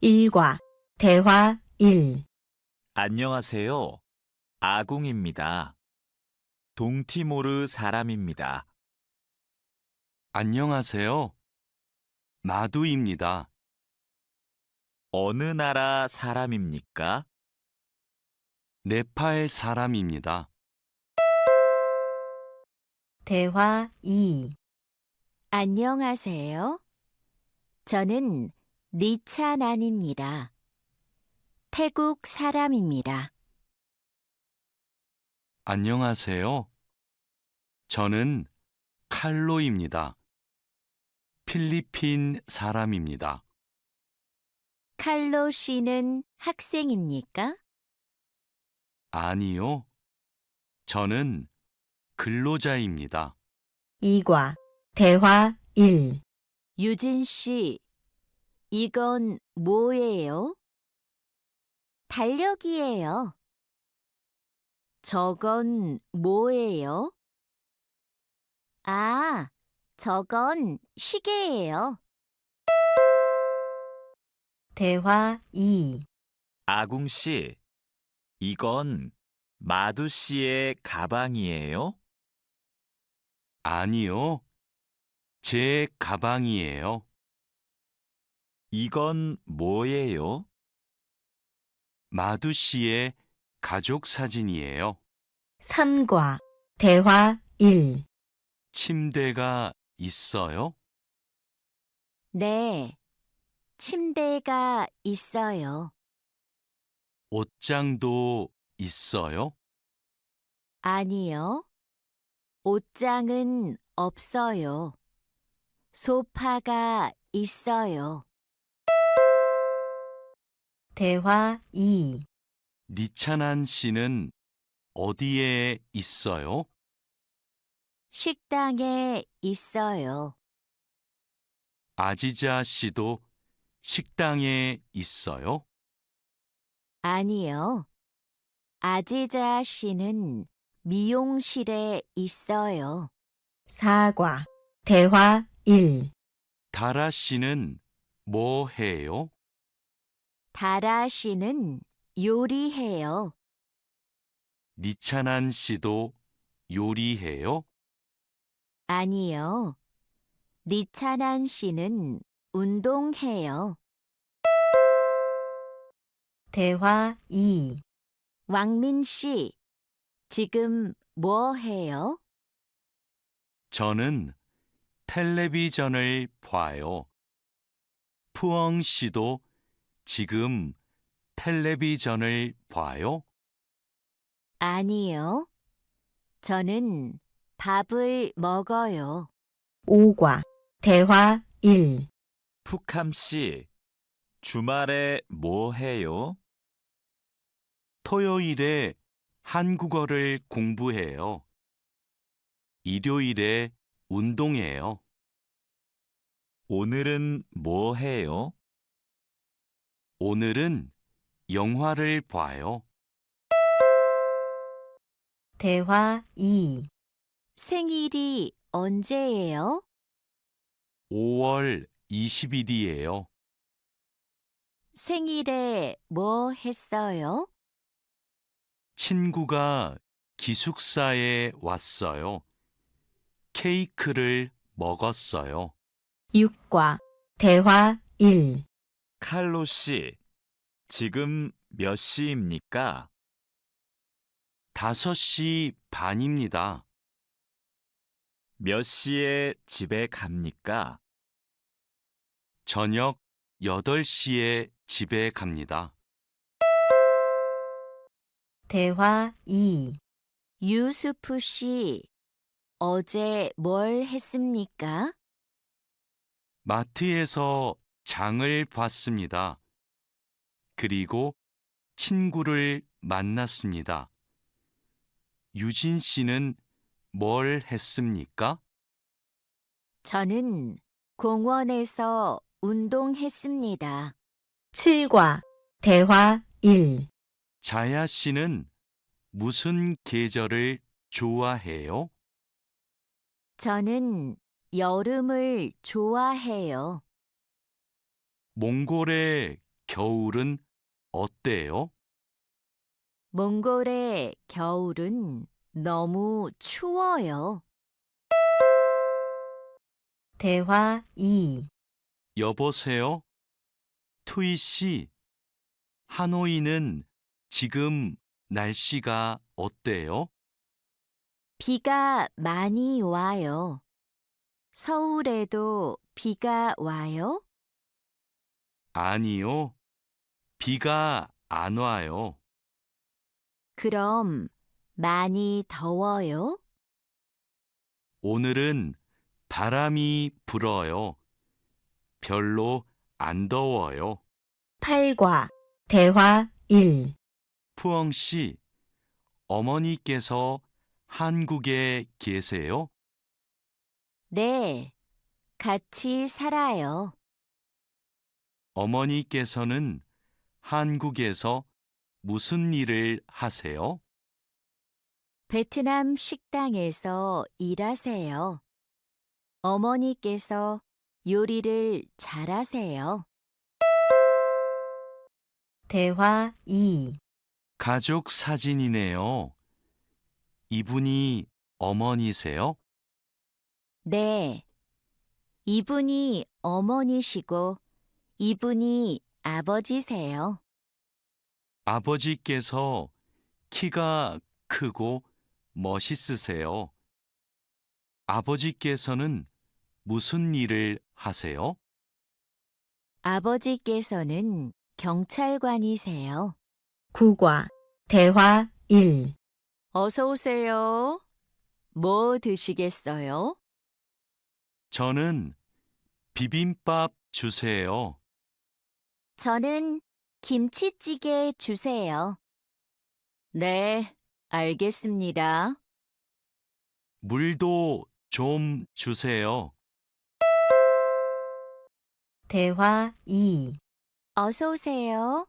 일과 대화 1. 안녕하세요. 아궁입니다. 동티모르 사람입니다. 안녕하세요. 마두입니다. 어느 나라 사람입니까? 네팔 사람입니다. 대화 2. 안녕하세요. 저는 니찬안입니다. 태국 사람입니다. 안녕하세요. 저는 칼로입니다. 필리핀 사람입니다. 칼로 씨는 학생입니까? 아니요. 저는 근로자입니다. 이과 대화 1. 유진 씨, 이건 뭐예요? 달력이에요. 저건 뭐예요? 아, 저건 시계예요. 대화 2. 아궁 씨, 이건 마두 씨의 가방이에요? 아니요. 제 가방이에요. 이건 뭐예요? 마두 씨의 가족 사진이에요. 3과 대화 1. 침대가 있어요? 네, 침대가 있어요. 옷장도 있어요? 아니요, 옷장은 없어요. 소파가 있어요. 대화 2. 니찬한 씨는 어디에 있어요? 식당에 있어요. 아지자 씨도 식당에 있어요? 아니요, 아지자 씨는 미용실에 있어요. 4과 대화 1. 다라 씨는 뭐 해요? 다라 씨는 요리해요. 니찬한 씨도 요리해요? 아니요, 니찬한 씨는 운동해요. 대화 2. 왕민 씨, 지금 뭐 해요? 저는 텔레비전을 봐요. 푸엉 씨도 지금 텔레비전을 봐요? 아니요, 저는 밥을 먹어요. 5과 대화 1. 푸캄 씨, 주말에 뭐 해요? 토요일에 한국어를 공부해요. 일요일에 운동해요. 오늘은 뭐 해요? 오늘은 영화를 봐요. 대화 2. 생일이 언제예요? 5월 20일이에요. 생일에 뭐 했어요? 친구가 기숙사에 왔어요. 케이크를 먹었어요. 6과 대화 1. 칼로 씨, 지금 몇 시입니까? 5시 반입니다. 몇 시에 집에 갑니까? 저녁 8시에 집에 갑니다. 대화 2. 유수프 씨, 어제 뭘 했습니까? 마트에서 장을 봤습니다. 그리고 친구를 만났습니다. 유진 씨는 뭘 했습니까? 저는 공원에서 운동했습니다. 7과 대화 1. 자야 씨는 무슨 계절을 좋아해요? 저는 여름을 좋아해요. 몽골의 겨울은 어때요? 몽골의 겨울은 너무 추워요. 대화 2. 여보세요? 투이 씨, 하노이는 지금 날씨가 어때요? 비가 많이 와요. 서울에도 비가 와요? 아니요. 비가 안 와요. 그럼 많이 더워요? 오늘은 바람이 불어요. 별로 안 더워요. 8과 대화 1. 푸엉 씨, 어머니께서 한국에 계세요? 네, 같이 살아요. 어머니께서는 한국에서 무슨 일을 하세요? 베트남 식당에서 일하세요. 어머니께서 요리를 잘하세요. 대화 2. 가족 사진이네요. 이분이 어머니세요? 네, 이분이 어머니시고 이분이 아버지세요. 아버지께서 키가 크고 멋있으세요. 아버지께서는 무슨 일을 하세요? 아버지께서는 경찰관이세요. 9과 대화 1. 어서 오세요. 뭐 드시겠어요? 저는 비빔밥 주세요. 저는 김치찌개 주세요. 네, 알겠습니다. 물도 좀 주세요. 대화 2. 어서 오세요.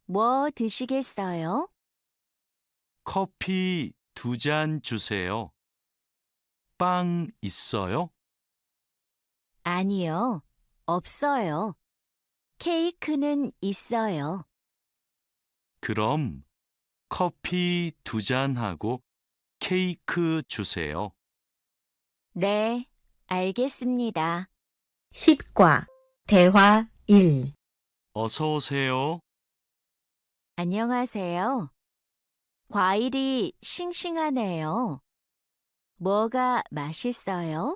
뭐 드시겠어요? 커피 2잔 주세요. 빵 있어요? 아니요, 없어요. 케이크는 있어요. 그럼 커피 2잔하고 케이크 주세요. 네, 알겠습니다. 10과 대화 1. 어서 오세요. 안녕하세요. 과일이 싱싱하네요. 뭐가 맛있어요?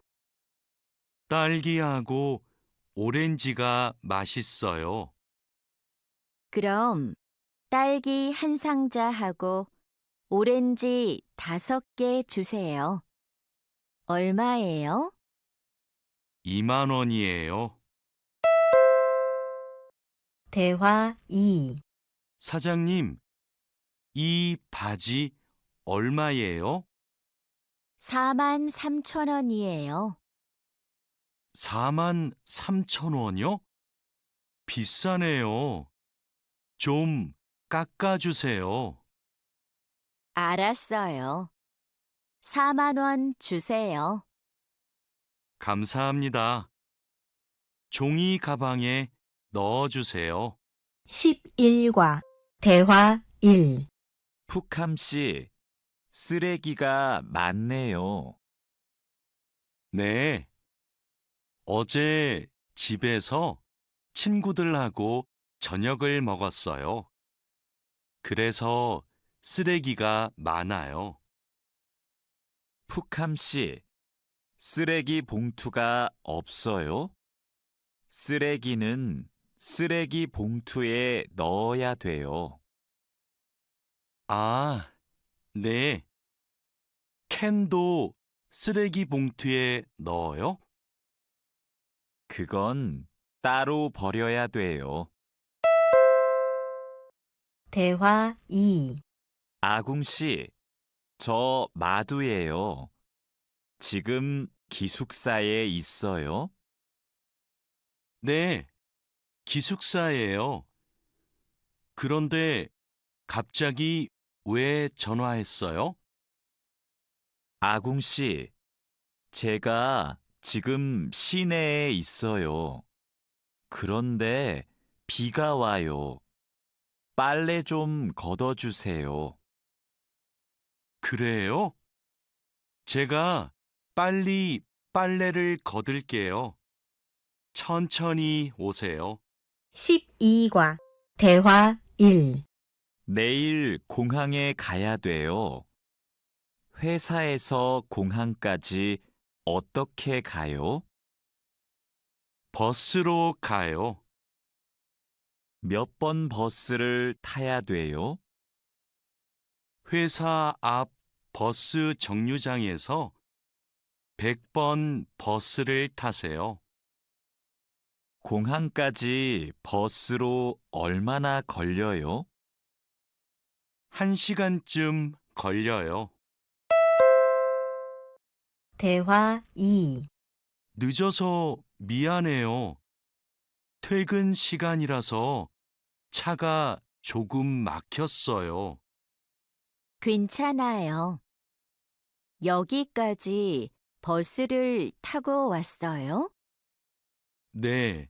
딸기하고 오렌지가 맛있어요. 그럼 딸기 한 상자하고 오렌지 5개 주세요. 얼마예요? 2만 원이에요. 대화 2. 사장님, 이 바지 얼마예요? 43,000원이에요. 4만 3천 원이요? 비싸네요. 좀 깎아주세요. 알았어요. 4만 원 주세요. 감사합니다. 종이 가방에 넣어주세요. 11과 대화 1. 푸캄 씨, 쓰레기가 많네요. 네. 어제 집에서 친구들하고 저녁을 먹었어요. 그래서 쓰레기가 많아요. 푸캄 씨, 쓰레기 봉투가 없어요? 쓰레기는 쓰레기 봉투에 넣어야 돼요. 아, 네. 캔도 쓰레기 봉투에 넣어요? 그건 따로 버려야 돼요. 대화 2. 아궁 씨, 저 마두예요. 지금 기숙사에 있어요? 네. 기숙사예요. 그런데 갑자기 왜 전화했어요? 아궁 씨, 제가 지금 시내에 있어요. 그런데 비가 와요. 빨래 좀 걷어주세요. 그래요? 제가 빨리 빨래를 걷을게요. 천천히 오세요. 12과 대화 1. 내일 공항에 가야 돼요. 회사에서 공항까지 어떻게 가요? 버스로 가요. 몇 번 버스를 타야 돼요? 회사 앞 버스 정류장에서 100번 버스를 타세요. 공항까지 버스로 얼마나 걸려요? 1시간쯤 걸려요. 대화 2. 늦어서 미안해요. 퇴근 시간이라서 차가 조금 막혔어요. 괜찮아요. 여기까지 버스를 타고 왔어요? 네.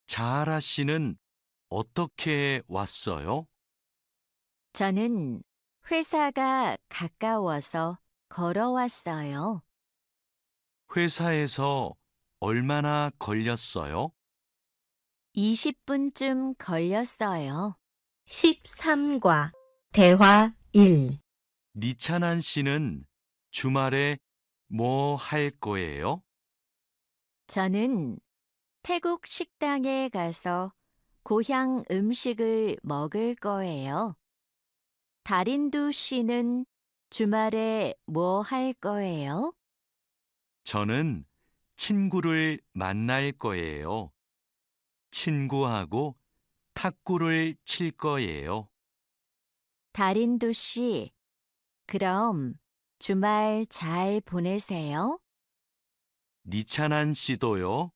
자하라 씨는 어떻게 왔어요? 저는 회사가 가까워서 걸어왔어요. 회사에서 얼마나 걸렸어요? 20분쯤 걸렸어요. 13과 대화 1. 니찬한 씨는 주말에 뭐 할 거예요? 저는 태국 식당에 가서 고향 음식을 먹을 거예요. 다린두 씨는 주말에 뭐 할 거예요? 저는 친구를 만날 거예요. 친구하고 탁구를 칠 거예요. 다린두 씨, 그럼 주말 잘 보내세요. 니찬한 씨도요.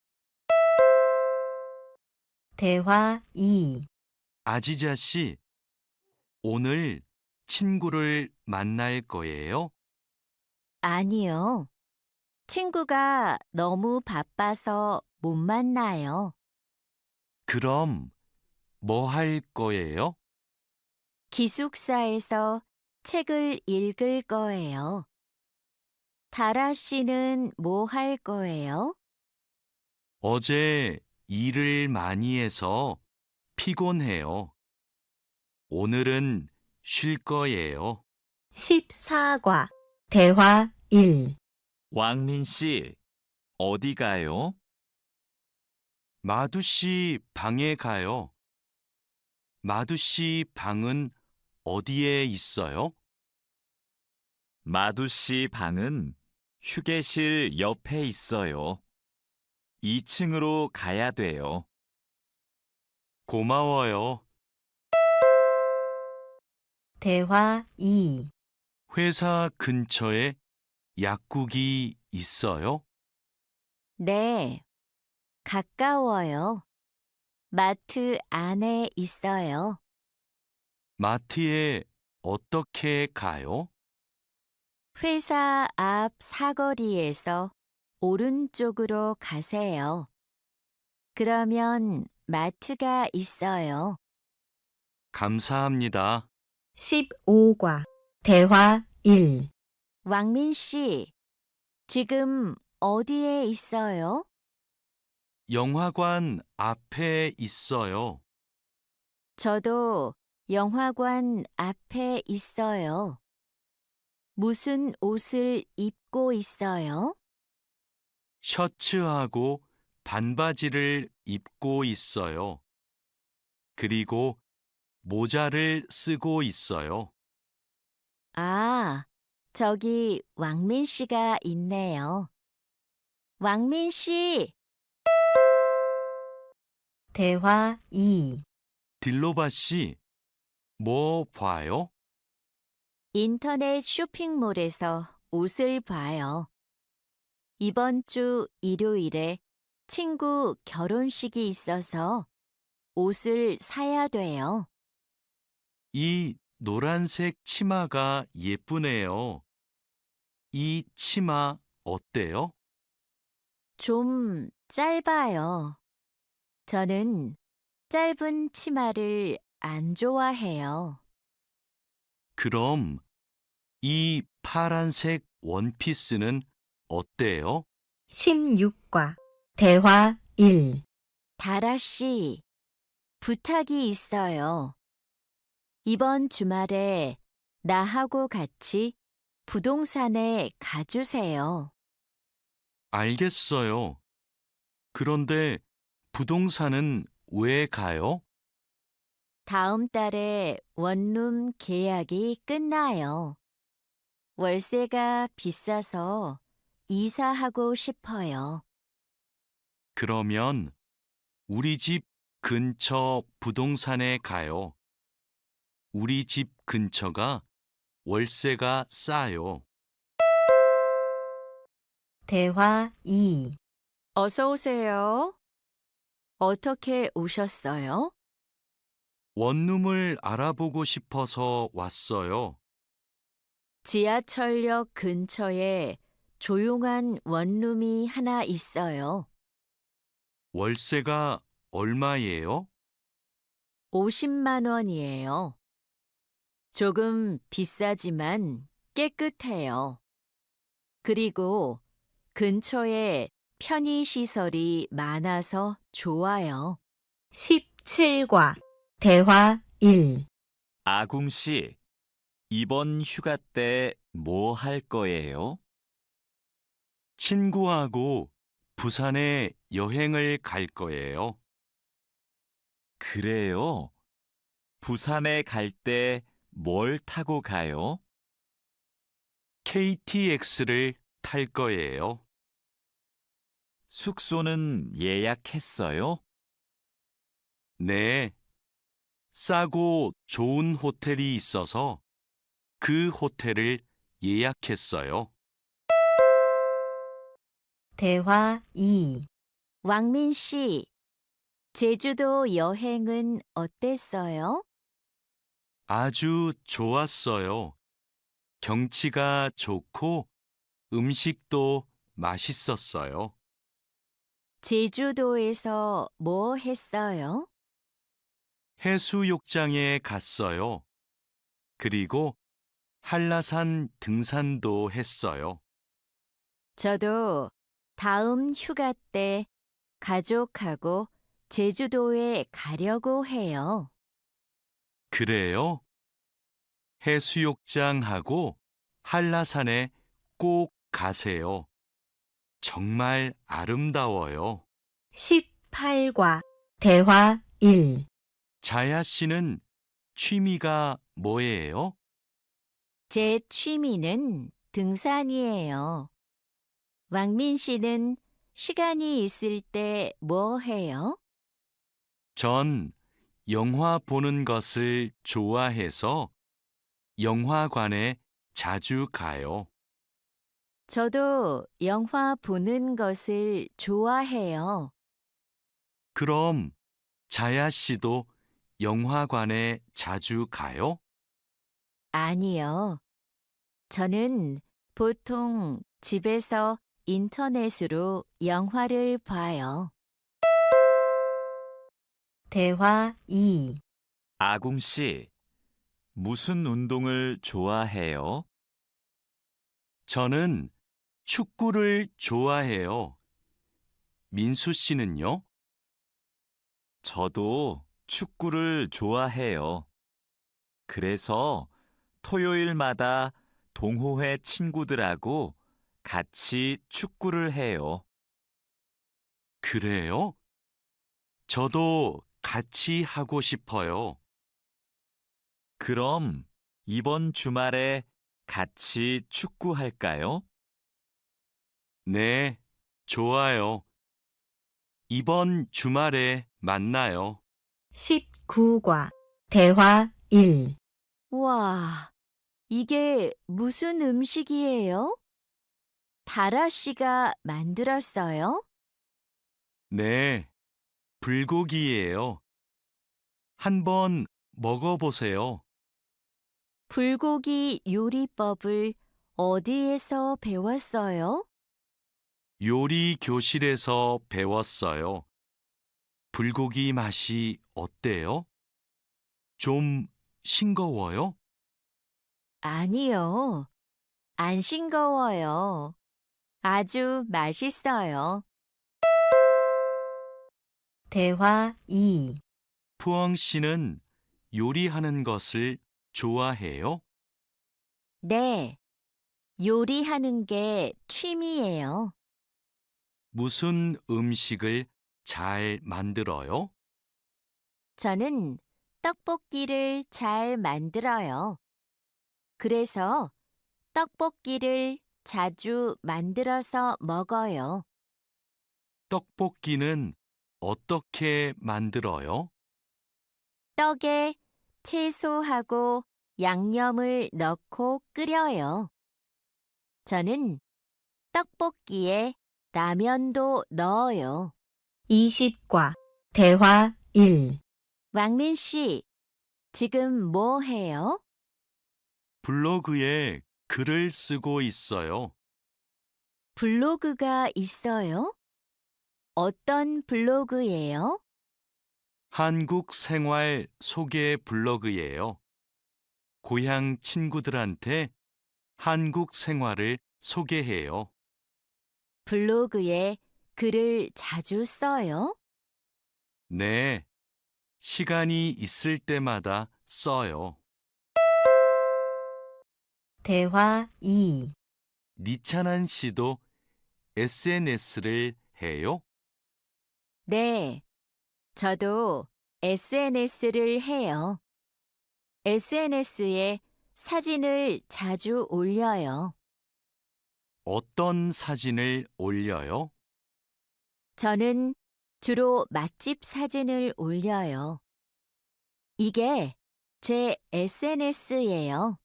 대화 2. 아지자 씨, 오늘 친구를 만날 거예요? 아니요. 친구가 너무 바빠서 못 만나요. 그럼 뭐 할 거예요? 기숙사에서 책을 읽을 거예요. 다라 씨는 뭐 할 거예요? 어제 일을 많이 해서 피곤해요. 오늘은 쉴 거예요. 14과 대화 1. 왕민 씨, 어디 가요? 마두 씨 방에 가요. 마두 씨 방은 어디에 있어요? 마두 씨 방은 휴게실 옆에 있어요. 2층으로 가야 돼요. 고마워요. 대화 2. 회사 근처에 약국이 있어요? 네, 가까워요. 마트 안에 있어요. 마트에 어떻게 가요? 회사 앞 사거리에서 오른쪽으로 가세요. 그러면 마트가 있어요. 감사합니다. 15과 대화 1. 왕민 씨, 지금 어디에 있어요? 영화관 앞에 있어요. 저도 영화관 앞에 있어요. 무슨 옷을 입고 있어요? 셔츠하고 반바지를 입고 있어요. 그리고 모자를 쓰고 있어요. 아, 저기 왕민 씨가 있네요. 왕민 씨, 대화 2. 딜로바 씨, 뭐 봐요? 인터넷 쇼핑몰에서 옷을 봐요. 이번 주 일요일에 친구 결혼식이 있어서 옷을 사야 돼요. 이 노란색 치마가 예쁘네요. 이 치마 어때요? 좀 짧아요. 저는 짧은 치마를 안 좋아해요. 그럼 이 파란색 원피스는 어때요? 16과 대화 1. 다라 씨, 부탁이 있어요. 이번 주말에 나하고 같이 부동산에 가주세요. 알겠어요. 그런데 부동산은 왜 가요? 다음 달에 원룸 계약이 끝나요. 월세가 비싸서 이사하고 싶어요. 그러면 우리 집 근처 부동산에 가요. 우리 집 근처가 월세가 싸요. 대화 2. 어서 오세요. 어떻게 오셨어요? 원룸을 알아보고 싶어서 왔어요. 지하철역 근처에 조용한 원룸이 하나 있어요. 월세가 얼마예요? 50만 원이에요. 조금 비싸지만 깨끗해요. 그리고 근처에 편의시설이 많아서 좋아요. 17과 대화 1. 아궁 씨, 이번 휴가 때 뭐 할 거예요? 친구하고 부산에 여행을 갈 거예요. 그래요. 부산에 갈 때 뭘 타고 가요? KTX를 탈 거예요. 숙소는 예약했어요? 네. 싸고 좋은 호텔이 있어서 그 호텔을 예약했어요. 대화 2. 왕민 씨, 제주도 여행은 어땠어요? 아주 좋았어요. 경치가 좋고 음식도 맛있었어요. 제주도에서 뭐 했어요? 해수욕장에 갔어요. 그리고 한라산 등산도 했어요. 저도 다음 휴가 때 가족하고 제주도에 가려고 해요. 그래요? 해수욕장하고 한라산에 꼭 가세요. 정말 아름다워요. 18과 대화 1. 자야 씨는 취미가 뭐예요? 제 취미는 등산이에요. 왕민 씨는 시간이 있을 때 뭐 해요? 전 영화 보는 것을 좋아해서 영화관에 자주 가요. 저도 영화 보는 것을 좋아해요. 그럼 자야 씨도 영화관에 자주 가요? 아니요. 저는 보통 집에서 인터넷으로 영화를 봐요. 대화 2. 아궁 씨, 무슨 운동을 좋아해요? 저는 축구를 좋아해요. 민수 씨는요? 저도 축구를 좋아해요. 그래서 토요일마다 동호회 친구들하고 같이 축구를 해요. 그래요? 저도 같이 하고 싶어요. 그럼 이번 주말에 같이 축구할까요? 네, 좋아요. 이번 주말에 만나요. 19과 대화 1. 와, 이게 무슨 음식이에요? 다라 씨가 만들었어요? 네, 불고기예요. 한번 먹어보세요. 불고기 요리법을 어디에서 배웠어요? 요리 교실에서 배웠어요. 불고기 맛이 어때요? 좀 싱거워요? 아니요. 안 싱거워요. 아주 맛있어요. 대화 2. 푸엉 씨는 요리하는 것을 좋아해요? 네. 요리하는 게 취미예요. 무슨 음식을 잘 만들어요? 저는 떡볶이를 잘 만들어요. 그래서 떡볶이를 자주 만들어서 먹어요. 떡볶이는 어떻게 만들어요? 떡에 채소하고 양념을 넣고 끓여요. 저는 떡볶이에 라면도 넣어요. 20과 대화 1. 왕민 씨, 지금 뭐 해요? 블로그에 글을 쓰고 있어요. 블로그가 있어요? 어떤 블로그예요? 한국 생활 소개 블로그예요. 고향 친구들한테 한국 생활을 소개해요. 블로그에 글을 자주 써요? 네, 시간이 있을 때마다 써요. 대화 2. 니찬한 씨도 SNS를 해요? 네, 저도 SNS를 해요. SNS에 사진을 자주 올려요. 어떤 사진을 올려요? 저는 주로 맛집 사진을 올려요. 이게 제 SNS예요.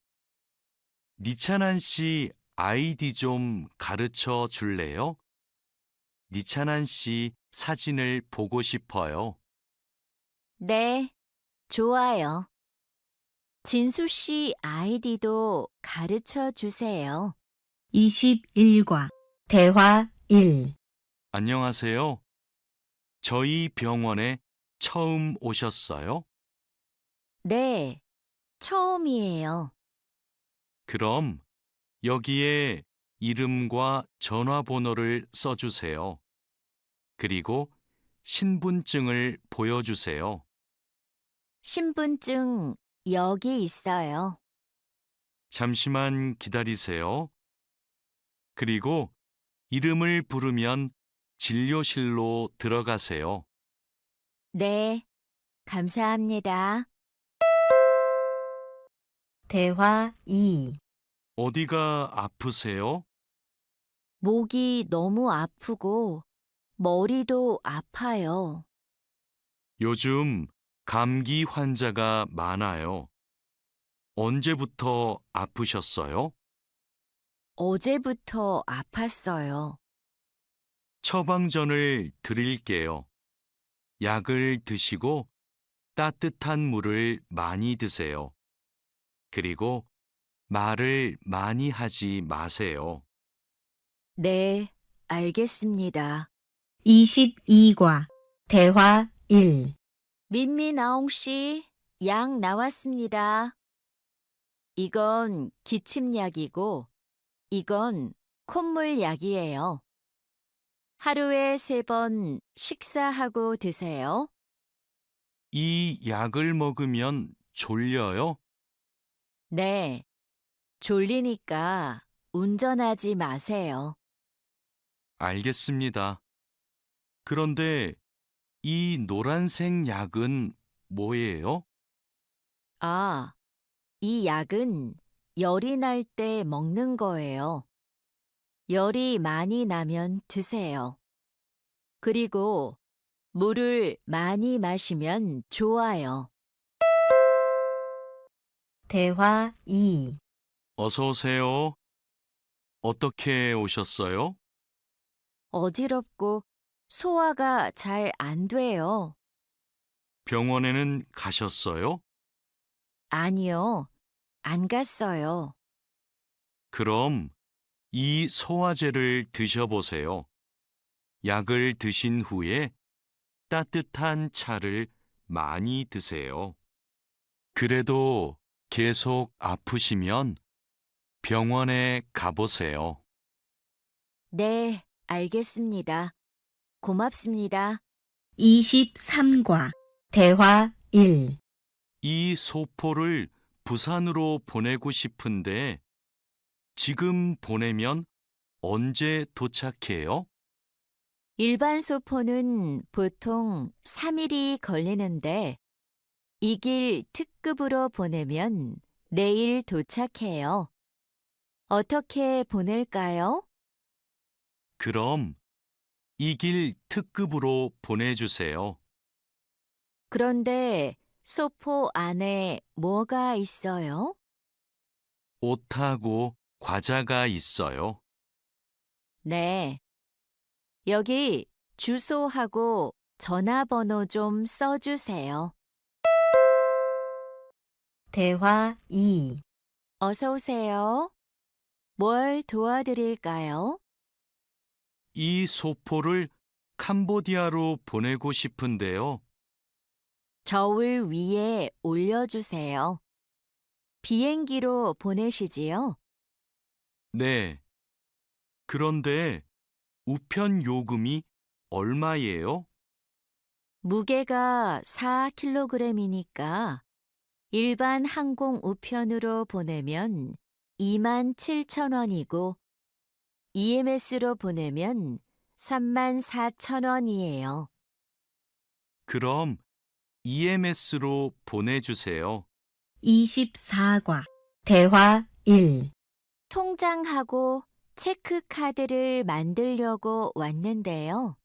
니찬한 씨 아이디 좀 가르쳐 줄래요? 니찬한 씨 사진을 보고 싶어요. 네, 좋아요. 진수 씨 아이디도 가르쳐 주세요. 21과 대화 1. 안녕하세요. 저희 병원에 처음 오셨어요? 네, 처음이에요. 그럼 여기에 이름과 전화번호를 써주세요. 그리고 신분증을 보여주세요. 신분증 여기 있어요. 잠시만 기다리세요. 그리고 이름을 부르면 진료실로 들어가세요. 네, 감사합니다. 대화 2. 어디가 아프세요? 목이 너무 아프고 머리도 아파요. 요즘 감기 환자가 많아요. 언제부터 아프셨어요? 어제부터 아팠어요. 처방전을 드릴게요. 약을 드시고 따뜻한 물을 많이 드세요. 그리고 말을 많이 하지 마세요. 네, 알겠습니다. 22과 대화 1. 민미나옹 씨, 약 나왔습니다. 이건 기침약이고, 이건 콧물약이에요. 하루에 3번 식사하고 드세요. 이 약을 먹으면 졸려요? 네, 졸리니까 운전하지 마세요. 알겠습니다. 그런데 이 노란색 약은 뭐예요? 아, 이 약은 열이 날 때 먹는 거예요. 열이 많이 나면 드세요. 그리고 물을 많이 마시면 좋아요. 대화 2. 어서 오세요. 어떻게 오셨어요? 어지럽고 소화가 잘 안 돼요. 병원에는 가셨어요? 아니요, 안 갔어요. 그럼 이 소화제를 드셔보세요. 약을 드신 후에 따뜻한 차를 많이 드세요. 그래도 계속 아프시면 병원에 가보세요. 네, 알겠습니다. 고맙습니다. 23과 대화 1. 이 소포를 부산으로 보내고 싶은데 지금 보내면 언제 도착해요? 일반 소포는 보통 3일이 걸리는데 이 길 특급으로 보내면 내일 도착해요. 어떻게 보낼까요? 그럼 이 길 특급으로 보내주세요. 그런데 소포 안에 뭐가 있어요? 옷하고 과자가 있어요. 네. 여기 주소하고 전화번호 좀 써주세요. 대화 2. 어서 오세요. 뭘 도와드릴까요? 이 소포를 캄보디아로 보내고 싶은데요. 저울 위에 올려주세요. 비행기로 보내시지요? 네. 그런데 우편 요금이 얼마예요? 무게가 4kg이니까 일반 항공 우편으로 보내면 27,000원이고 EMS로 보내면 34,000원이에요. 그럼 EMS로 보내주세요. 24과 대화 1. 통장하고 체크카드를 만들려고 왔는데요.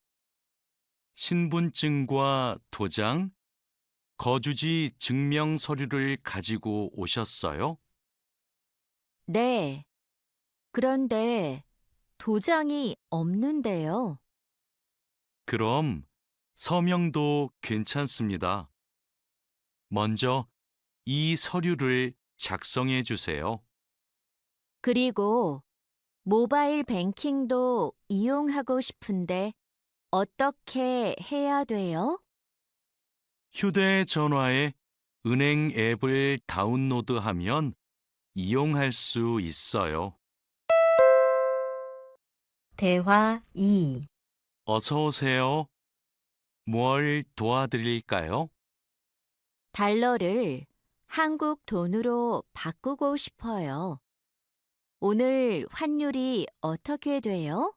신분증과 도장, 거주지 증명 서류를 가지고 오셨어요? 네. 그런데 도장이 없는데요. 그럼 서명도 괜찮습니다. 먼저 이 서류를 작성해 주세요. 그리고 모바일 뱅킹도 이용하고 싶은데 어떻게 해야 돼요? 휴대전화에 은행 앱을 다운로드하면 이용할 수 있어요. 대화 2. 어서 오세요. 뭘 도와드릴까요? 달러를 한국 돈으로 바꾸고 싶어요. 오늘 환율이 어떻게 돼요?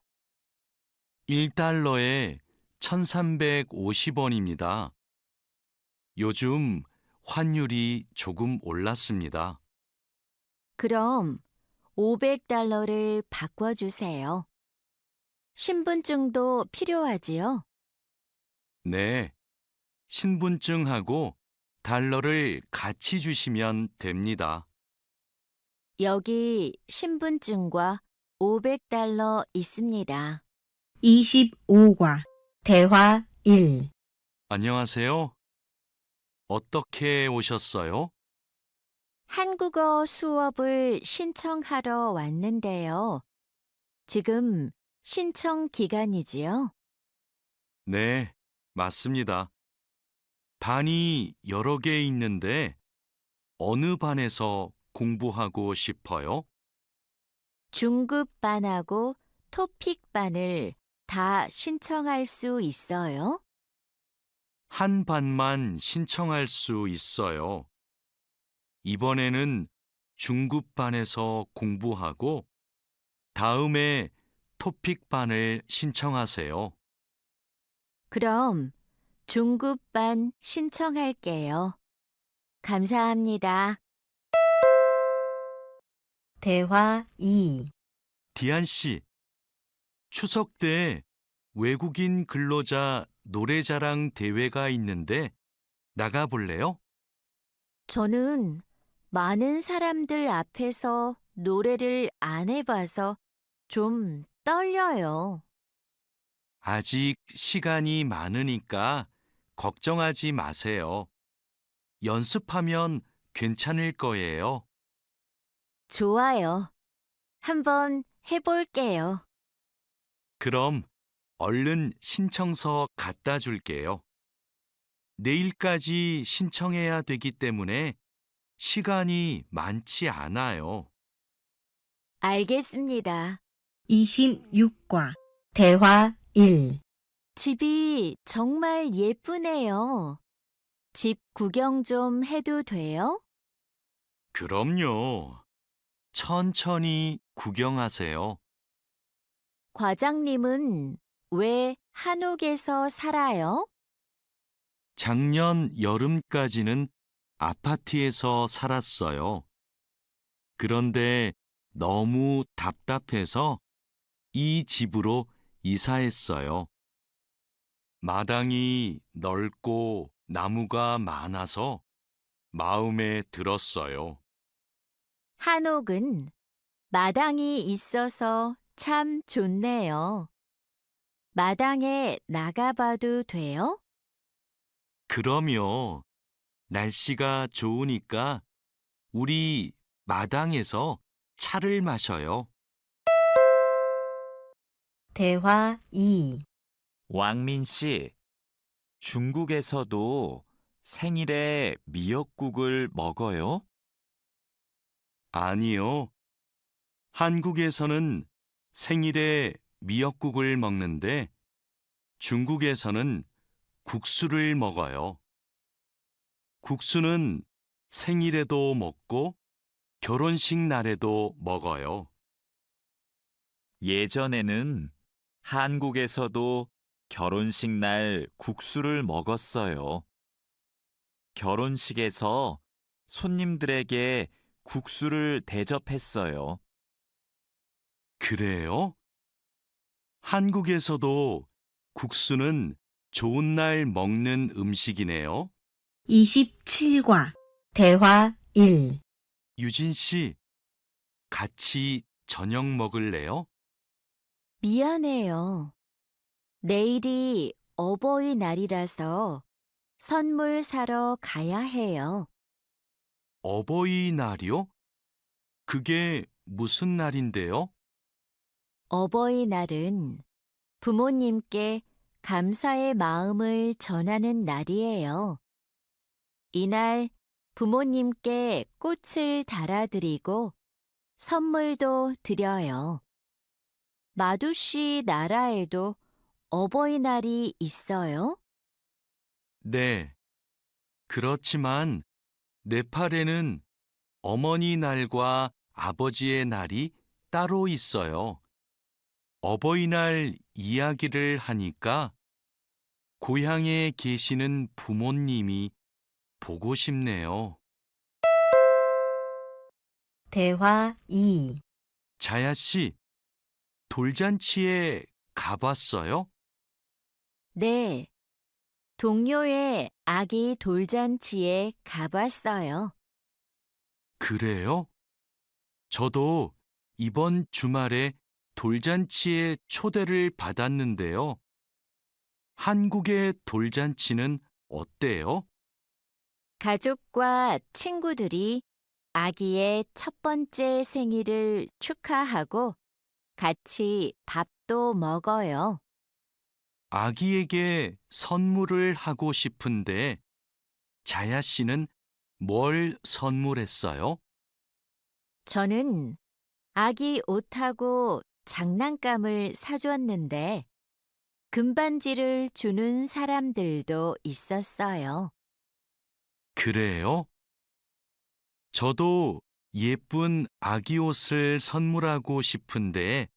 1달러에 1,350원입니다. 요즘 환율이 조금 올랐습니다. 그럼 500달러를 바꿔주세요. 신분증도 필요하지요? 네, 신분증하고 달러를 같이 주시면 됩니다. 여기 신분증과 500달러 있습니다. 25과 대화 1. 안녕하세요. 어떻게 오셨어요? 한국어 수업을 신청하러 왔는데요. 지금 신청 기간이지요? 네, 맞습니다. 반이 여러 개 있는데 어느 반에서 공부하고 싶어요? 중급반하고 토픽반을 다 신청할 수 있어요? 한 반만 신청할 수 있어요. 이번에는 중급반에서 공부하고 다음에 토픽반을 신청하세요. 그럼 중급반 신청할게요. 감사합니다. 대화 2. 디안 씨, 추석 때 외국인 근로자 노래자랑 대회가 있는데 나가 볼래요? 저는 많은 사람들 앞에서 노래를 안 해봐서 좀 떨려요. 아직 시간이 많으니까 걱정하지 마세요. 연습하면 괜찮을 거예요. 좋아요. 한번 해볼게요. 그럼 얼른 신청서 갖다 줄게요. 내일까지 신청해야 되기 때문에 시간이 많지 않아요. 알겠습니다. 26과 대화 1. 집이 정말 예쁘네요. 집 구경 좀 해도 돼요? 그럼요. 천천히 구경하세요. 과장님은 왜 한옥에서 살아요? 작년 여름까지는 아파트에서 살았어요. 그런데 너무 답답해서 이 집으로 이사했어요. 마당이 넓고 나무가 많아서 마음에 들었어요. 한옥은 마당이 있어서 참 좋네요. 마당에 나가봐도 돼요? 그럼요. 날씨가 좋으니까 우리 마당에서 차를 마셔요. 대화 2. 왕민 씨, 중국에서도 생일에 미역국을 먹어요? 아니요. 한국에서는 생일에 미역국을 먹는데 중국에서는 국수를 먹어요. 국수는 생일에도 먹고 결혼식 날에도 먹어요. 예전에는 한국에서도 결혼식 날 국수를 먹었어요. 결혼식에서 손님들에게 국수를 대접했어요. 그래요? 한국에서도 국수는 좋은 날 먹는 음식이네요. 27과 대화 1. 유진 씨, 같이 저녁 먹을래요? 미안해요. 내일이 어버이날이라서 선물 사러 가야 해요. 어버이날이요? 그게 무슨 날인데요? 어버이날은 부모님께 감사의 마음을 전하는 날이에요. 이날 부모님께 꽃을 달아드리고 선물도 드려요. 마두 씨 나라에도 어버이날이 있어요? 네. 그렇지만 네팔에는 어머니 날과 아버지의 날이 따로 있어요. 어버이날 이야기를 하니까 고향에 계시는 부모님이 보고 싶네요. 대화 2. 자야 씨, 돌잔치에 가봤어요? 네. 동료의 아기 돌잔치에 가봤어요. 그래요? 저도 이번 주말에 돌잔치에 초대를 받았는데요. 한국의 돌잔치는 어때요? 가족과 친구들이 아기의 첫 번째 생일을 축하하고 같이 밥도 먹어요. 아기에게 선물을 하고 싶은데 자야 씨는 뭘 선물했어요? 저는 아기 옷하고 장난감을 사줬는데 금반지를 주는 사람들도 있었어요. 그래요? 저도 예쁜 아기 옷을 선물하고 싶은데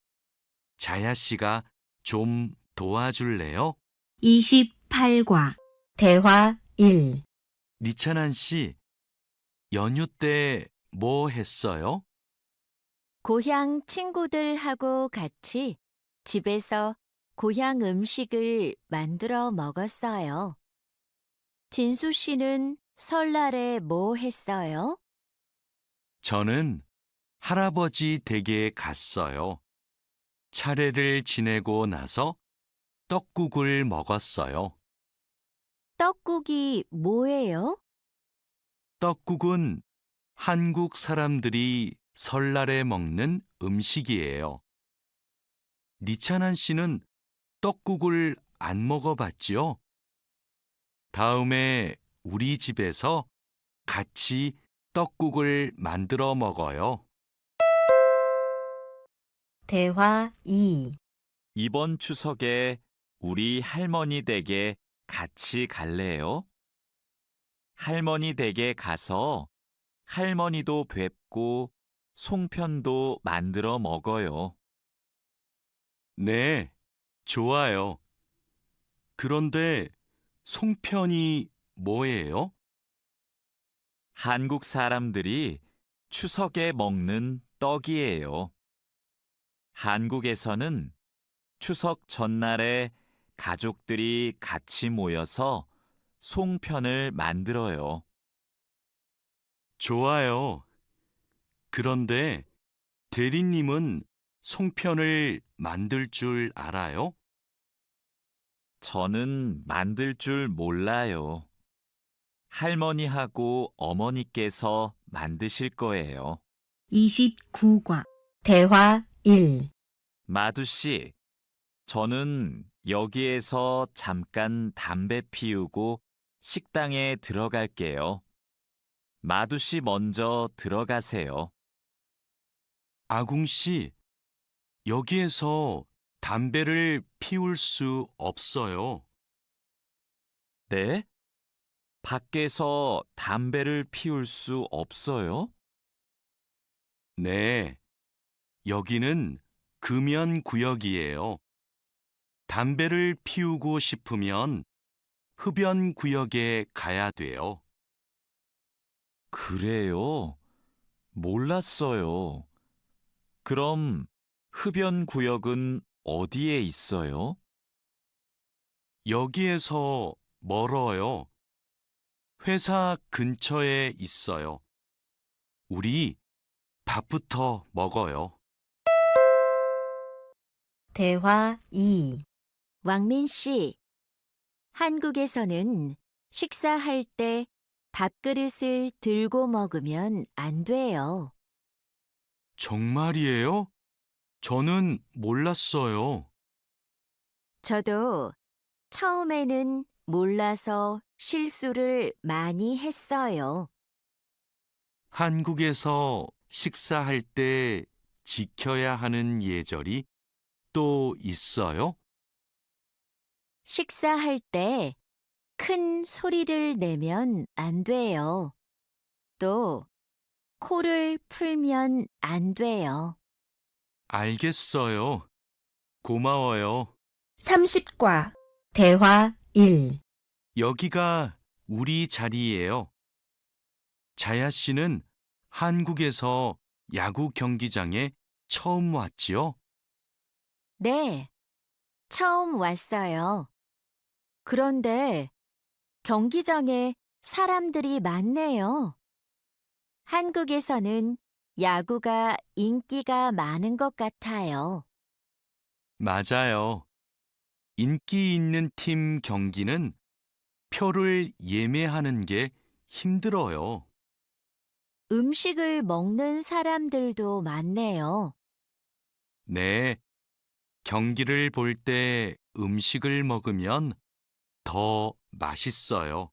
자야 씨가 좀 도와줄래요? 28과 대화 1. 니찬한 씨, 연휴 때 뭐 했어요? 고향 친구들하고 같이 집에서 고향 음식을 만들어 먹었어요. 진수 씨는 설날에 뭐 했어요? 저는 할아버지 댁에 갔어요. 차례를 지내고 나서 떡국을 먹었어요. 떡국이 뭐예요? 떡국은 한국 사람들이 설날에 먹는 음식이에요. 니찬한 씨는 떡국을 안 먹어봤지요? 다음에 우리 집에서 같이 떡국을 만들어 먹어요. 대화 2. 이번 추석에 우리 할머니 댁에 같이 갈래요? 할머니 댁에 가서 할머니도 뵙고 송편도 만들어 먹어요. 네, 좋아요. 그런데 송편이 뭐예요? 한국 사람들이 추석에 먹는 떡이에요. 한국에서는 추석 전날에 가족들이 같이 모여서 송편을 만들어요. 좋아요. 그런데 대리님은 송편을 만들 줄 알아요? 저는 만들 줄 몰라요. 할머니하고 어머니께서 만드실 거예요. 29과 대화 1. 마두 씨, 저는 여기에서 잠깐 담배 피우고 식당에 들어갈게요. 마두 씨 먼저 들어가세요. 아궁 씨, 여기에서 담배를 피울 수 없어요. 네? 밖에서 담배를 피울 수 없어요? 네, 여기는 금연 구역이에요. 담배를 피우고 싶으면 흡연 구역에 가야 돼요. 그래요? 몰랐어요. 그럼 흡연 구역은 어디에 있어요? 여기에서 멀어요. 회사 근처에 있어요. 우리 밥부터 먹어요. 대화 2. 왕민 씨, 한국에서는 식사할 때 밥그릇을 들고 먹으면 안 돼요. 정말이에요? 저는 몰랐어요. 저도 처음에는 몰라서 실수를 많이 했어요. 한국에서 식사할 때 지켜야 하는 예절이 또 있어요? 식사할 때 큰 소리를 내면 안 돼요. 또 코를 풀면 안 돼요. 알겠어요. 고마워요. 30과 대화 1. 여기가 우리 자리예요. 자야 씨는 한국에서 야구 경기장에 처음 왔지요? 네, 처음 왔어요. 그런데 경기장에 사람들이 많네요. 한국에서는 야구가 인기가 많은 것 같아요. 맞아요. 인기 있는 팀 경기는 표를 예매하는 게 힘들어요. 음식을 먹는 사람들도 많네요. 네, 경기를 볼 때 음식을 먹으면 더 맛있어요.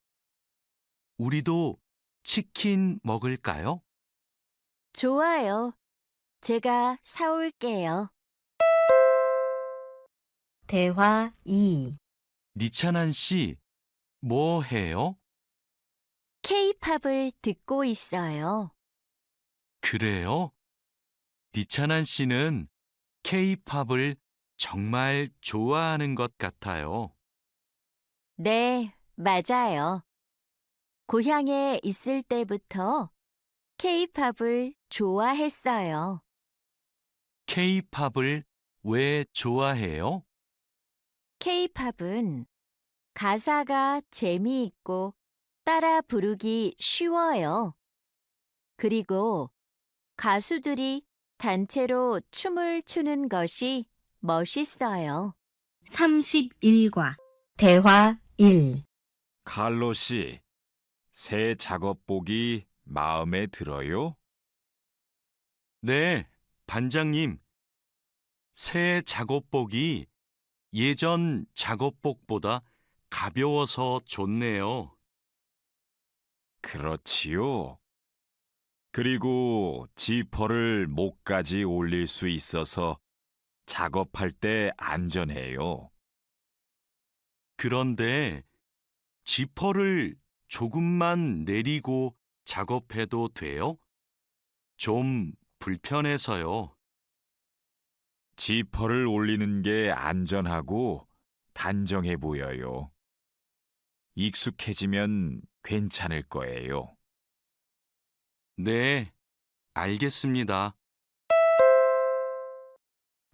우리도 치킨 먹을까요? 좋아요. 제가 사올게요. 대화 2. 니찬한 씨, 뭐 해요? K-팝을 듣고 있어요. 그래요? 니찬한 씨는 K-팝을 정말 좋아하는 것 같아요. 네, 맞아요. 고향에 있을 때부터 K-팝을 좋아했어요. K-팝을 왜 좋아해요? K-팝은 가사가 재미있고 따라 부르기 쉬워요. 그리고 가수들이 단체로 춤을 추는 것이 멋있어요. 31과 대화 1. 칼로 씨, 새 작업복이 마음에 들어요? 네, 반장님. 새 작업복이 예전 작업복보다 가벼워서 좋네요. 그렇지요. 그리고 지퍼를 목까지 올릴 수 있어서 작업할 때 안전해요. 그런데 지퍼를 조금만 내리고 작업해도 돼요? 좀 불편해서요. 지퍼를 올리는 게 안전하고 단정해 보여요. 익숙해지면 괜찮을 거예요. 네, 알겠습니다.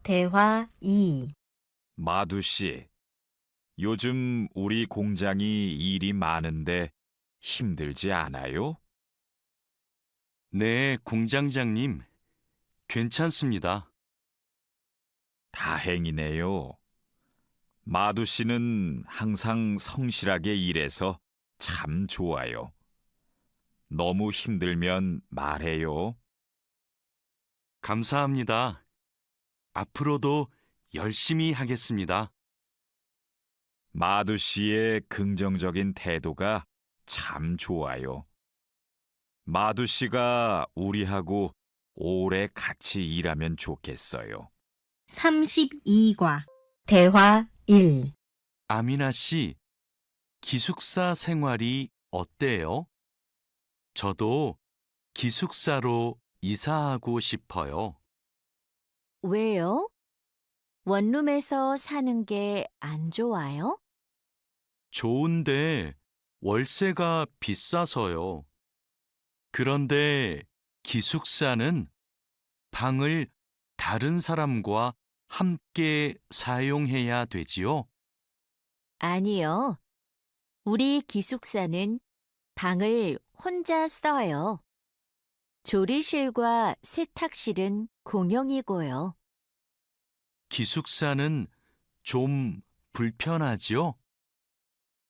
대화 2. 마두 씨, 요즘 우리 공장이 일이 많은데 힘들지 않아요? 네, 공장장님. 괜찮습니다. 다행이네요. 마두 씨는 항상 성실하게 일해서 참 좋아요. 너무 힘들면 말해요. 감사합니다. 앞으로도 열심히 하겠습니다. 마두 씨의 긍정적인 태도가 참 좋아요. 마두 씨가 우리하고 오래 같이 일하면 좋겠어요. 32과 대화 1. 아미나 씨, 기숙사 생활이 어때요? 저도 기숙사로 이사하고 싶어요. 왜요? 원룸에서 사는 게 안 좋아요? 좋은데 월세가 비싸서요. 그런데 기숙사는 방을 다른 사람과 함께 사용해야 되지요? 아니요. 우리 기숙사는 방을 혼자 써요. 조리실과 세탁실은 공용이고요. 기숙사는 좀 불편하지요?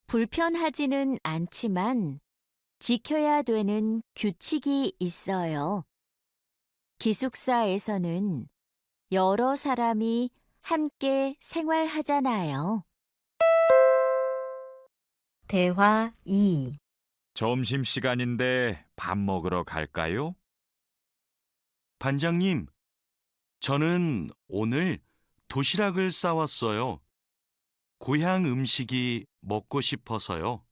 불편하지는 않지만 지켜야 되는 규칙이 있어요. 기숙사에서는 여러 사람이 함께 생활하잖아요. 대화 2. 점심시간인데 밥 먹으러 갈까요? 반장님, 저는 오늘 도시락을 싸왔어요. 고향 음식이 먹고 싶어서요.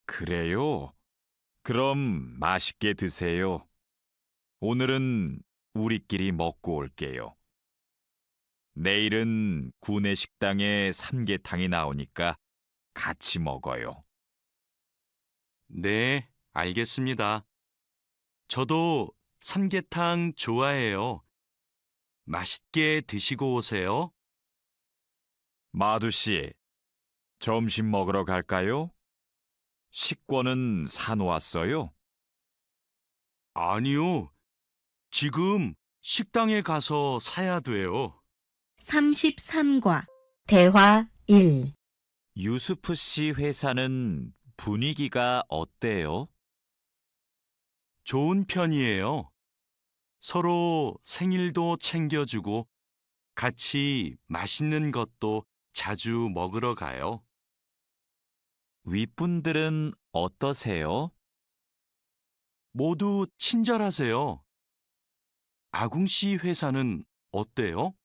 그래요. 그럼 맛있게 드세요. 오늘은 우리끼리 먹고 올게요. 내일은 구내 식당에 삼계탕이 나오니까 같이 먹어요. 네, 알겠습니다. 저도 삼계탕 좋아해요. 맛있게 드시고 오세요. 마두 씨, 점심 먹으러 갈까요? 식권은 사놓았어요? 아니요, 지금 식당에 가서 사야 돼요. 33과 대화 1. 유수프 씨 회사는 분위기가 어때요? 좋은 편이에요. 서로 생일도 챙겨주고 같이 맛있는 것도 자주 먹으러 가요. 윗분들은 어떠세요? 모두 친절하세요. 아궁 씨 회사는 어때요?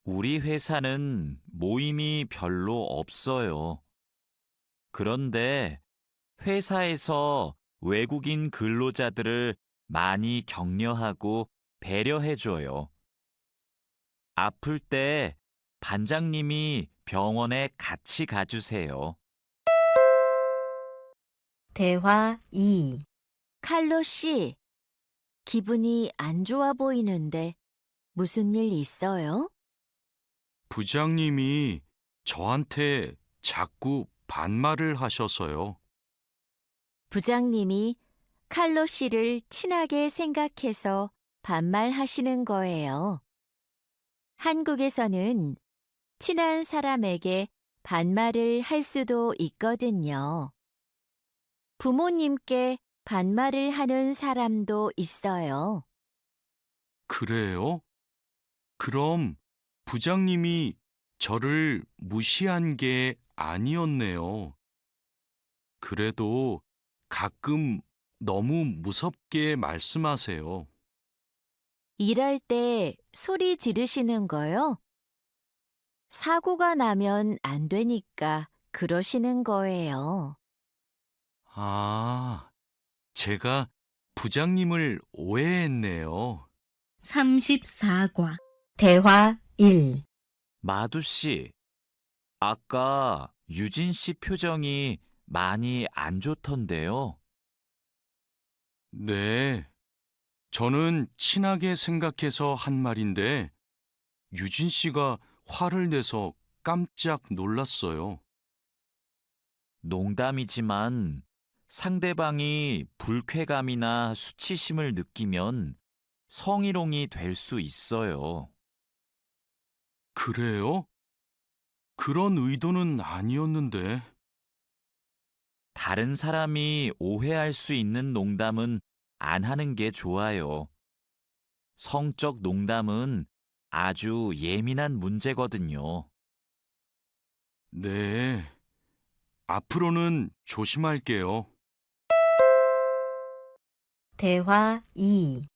우리 회사는 모임이 별로 없어요. 그런데 회사에서 외국인 근로자들을 많이 격려하고 배려해줘요. 아플 때 반장님이 병원에 같이 가주세요. 대화 2. 칼로 씨, 기분이 안 좋아 보이는데 무슨 일 있어요? 부장님이 저한테 자꾸 반말을 하셔서요. 부장님이 칼로 씨를 친하게 생각해서 반말하시는 거예요. 한국에서는 친한 사람에게 반말을 할 수도 있거든요. 부모님께 반말을 하는 사람도 있어요. 그래요? 그럼 부장님이 저를 무시한 게 아니었네요. 그래도 가끔 너무 무섭게 말씀하세요. 일할 때 소리 지르시는 거요? 사고가 나면 안 되니까 그러시는 거예요. 아, 제가 부장님을 오해했네요. 34과 대화 1. 마두 씨, 아까 유진 씨 표정이 많이 안 좋던데요. 네, 저는 친하게 생각해서 한 말인데, 유진 씨가 화를 내서 깜짝 놀랐어요. 농담이지만 상대방이 불쾌감이나 수치심을 느끼면 성희롱이 될 수 있어요. 그래요? 그런 의도는 아니었는데. 다른 사람이 오해할 수 있는 농담은 안 하는 게 좋아요. 성적 농담은 아주 예민한 문제거든요. 네, 앞으로는 조심할게요. 대화 2.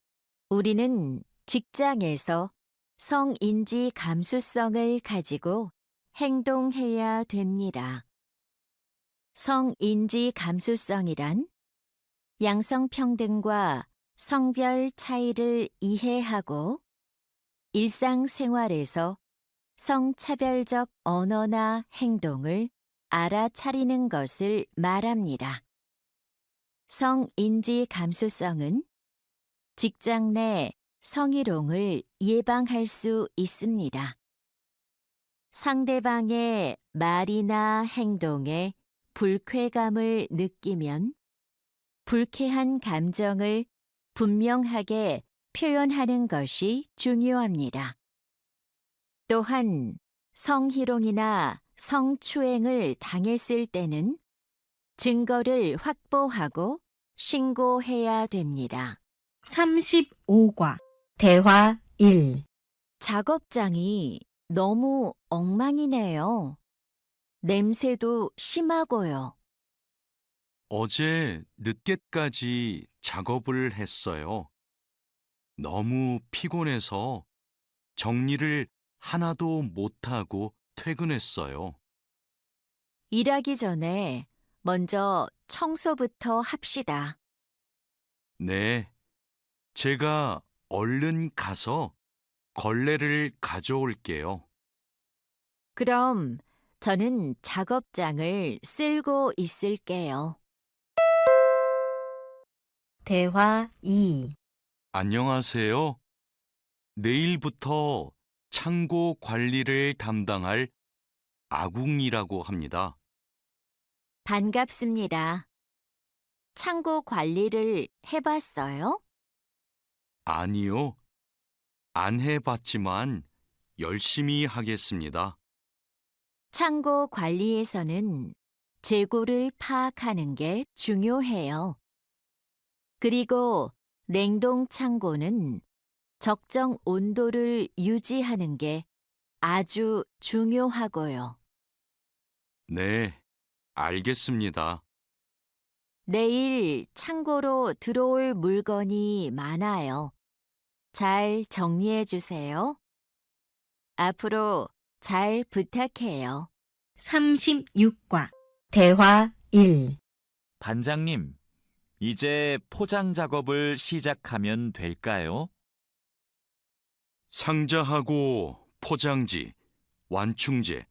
우리는 직장에서 성인지 감수성을 가지고 행동해야 됩니다. 성인지 감수성이란 양성평등과 성별 차이를 이해하고 일상생활에서 성차별적 언어나 행동을 알아차리는 것을 말합니다. 성인지 감수성은 직장 내 성희롱을 예방할 수 있습니다. 상대방의 말이나 행동에 불쾌감을 느끼면 불쾌한 감정을 분명하게 표현하는 것이 중요합니다. 또한 성희롱이나 성추행을 당했을 때는 증거를 확보하고 신고해야 됩니다. 35과 대화 1. 작업장이 너무 엉망이네요. 냄새도 심하고요. 어제 늦게까지 작업을 했어요. 너무 피곤해서 정리를 하나도 못하고 퇴근했어요. 일하기 전에 먼저 청소부터 합시다. 네, 제가 얼른 가서 걸레를 가져올게요. 그럼 저는 작업장을 쓸고 있을게요. 대화 2. 안녕하세요. 내일부터 창고 관리를 담당할 아궁이라고 합니다. 반갑습니다. 창고 관리를 해봤어요? 아니요, 안 해봤지만 열심히 하겠습니다. 창고 관리에서는 재고를 파악하는 게 중요해요. 그리고 냉동 창고는 적정 온도를 유지하는 게 아주 중요하고요. 네, 알겠습니다. 내일 창고로 들어올 물건이 많아요. 잘 정리해 주세요. 앞으로 잘 부탁해요. 36과 대화 1. 반장님, 이제 포장 작업을 시작하면 될까요? 상자하고 포장지, 완충제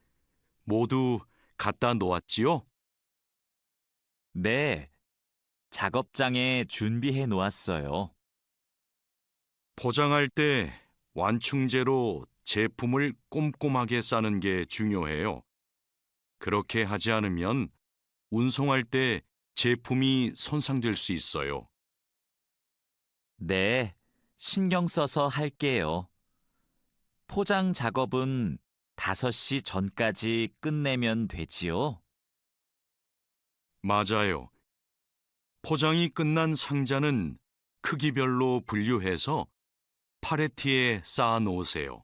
모두 갖다 놓았지요? 네, 작업장에 준비해 놓았어요. 포장할 때 완충제로 제품을 꼼꼼하게 싸는 게 중요해요. 그렇게 하지 않으면 운송할 때 제품이 손상될 수 있어요. 네, 신경 써서 할게요. 포장 작업은 5시 전까지 끝내면 되지요? 맞아요. 포장이 끝난 상자는 크기별로 분류해서 팔레트에 쌓아 놓으세요.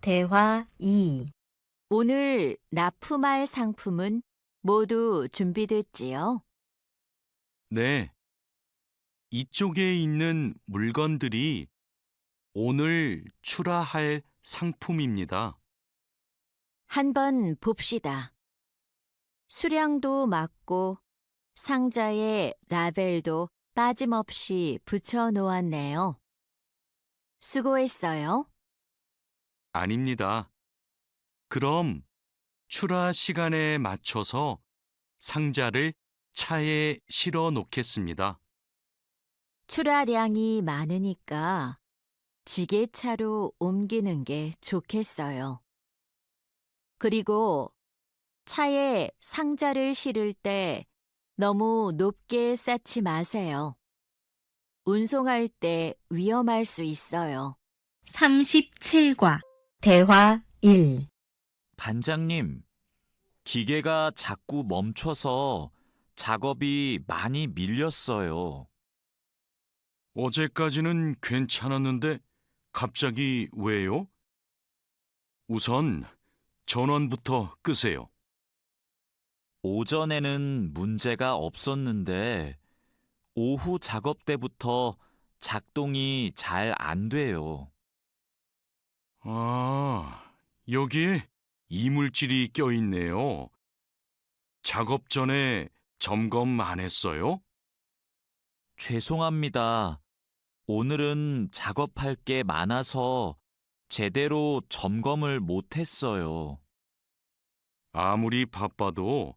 대화 2. 오늘 납품할 상품은 모두 준비됐지요? 네, 이쪽에 있는 물건들이 오늘 출하할 상품입니다. 한번 봅시다. 수량도 맞고 상자에 라벨도 빠짐없이 붙여 놓았네요. 수고했어요. 아닙니다. 그럼 출하 시간에 맞춰서 상자를 차에 실어 놓겠습니다. 출하량이 많으니까 지게차로 옮기는 게 좋겠어요. 그리고 차에 상자를 실을 때 너무 높게 쌓지 마세요. 운송할 때 위험할 수 있어요. 37과 대화 1. 반장님, 기계가 자꾸 멈춰서 작업이 많이 밀렸어요. 어제까지는 괜찮았는데 갑자기 왜요? 우선 전원부터 끄세요. 오전에는 문제가 없었는데 오후 작업 때부터 작동이 잘 안 돼요. 아, 여기에 이물질이 껴있네요. 작업 전에 점검 안 했어요? 죄송합니다. 오늘은 작업할 게 많아서 제대로 점검을 못 했어요. 아무리 바빠도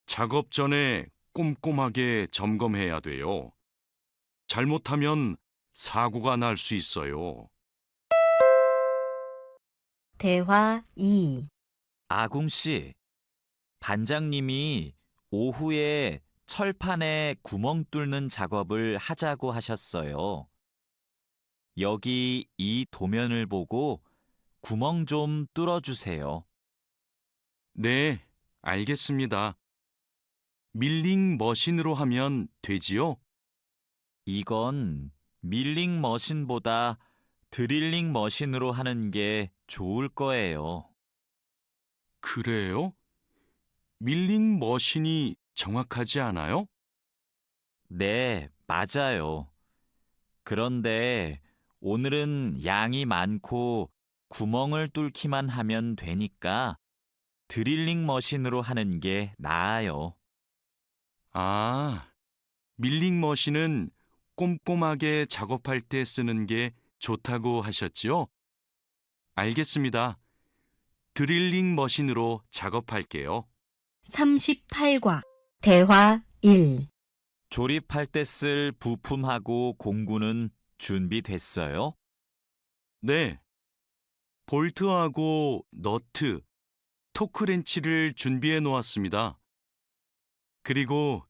작업 전에 꼼꼼하게 점검해야 돼요. 잘못하면 사고가 날 수 있어요. 대화 2. 아궁 씨, 반장님이 오후에 철판에 구멍 뚫는 작업을 하자고 하셨어요. 여기 이 도면을 보고 구멍 좀 뚫어주세요. 네, 알겠습니다. 밀링 머신으로 하면 되지요? 이건 밀링 머신보다 드릴링 머신으로 하는 게 좋을 거예요. 그래요? 밀링 머신이 정확하지 않아요? 네, 맞아요. 그런데 오늘은 양이 많고 구멍을 뚫기만 하면 되니까 드릴링 머신으로 하는 게 나아요. 아, 밀링 머신은 꼼꼼하게 작업할 때 쓰는 게 좋다고 하셨지요? 알겠습니다. 드릴링 머신으로 작업할게요. 38과 대화 1. 조립할 때 쓸 부품하고 공구는 준비됐어요? 네, 볼트하고 너트, 토크렌치를 준비해 놓았습니다. 그리고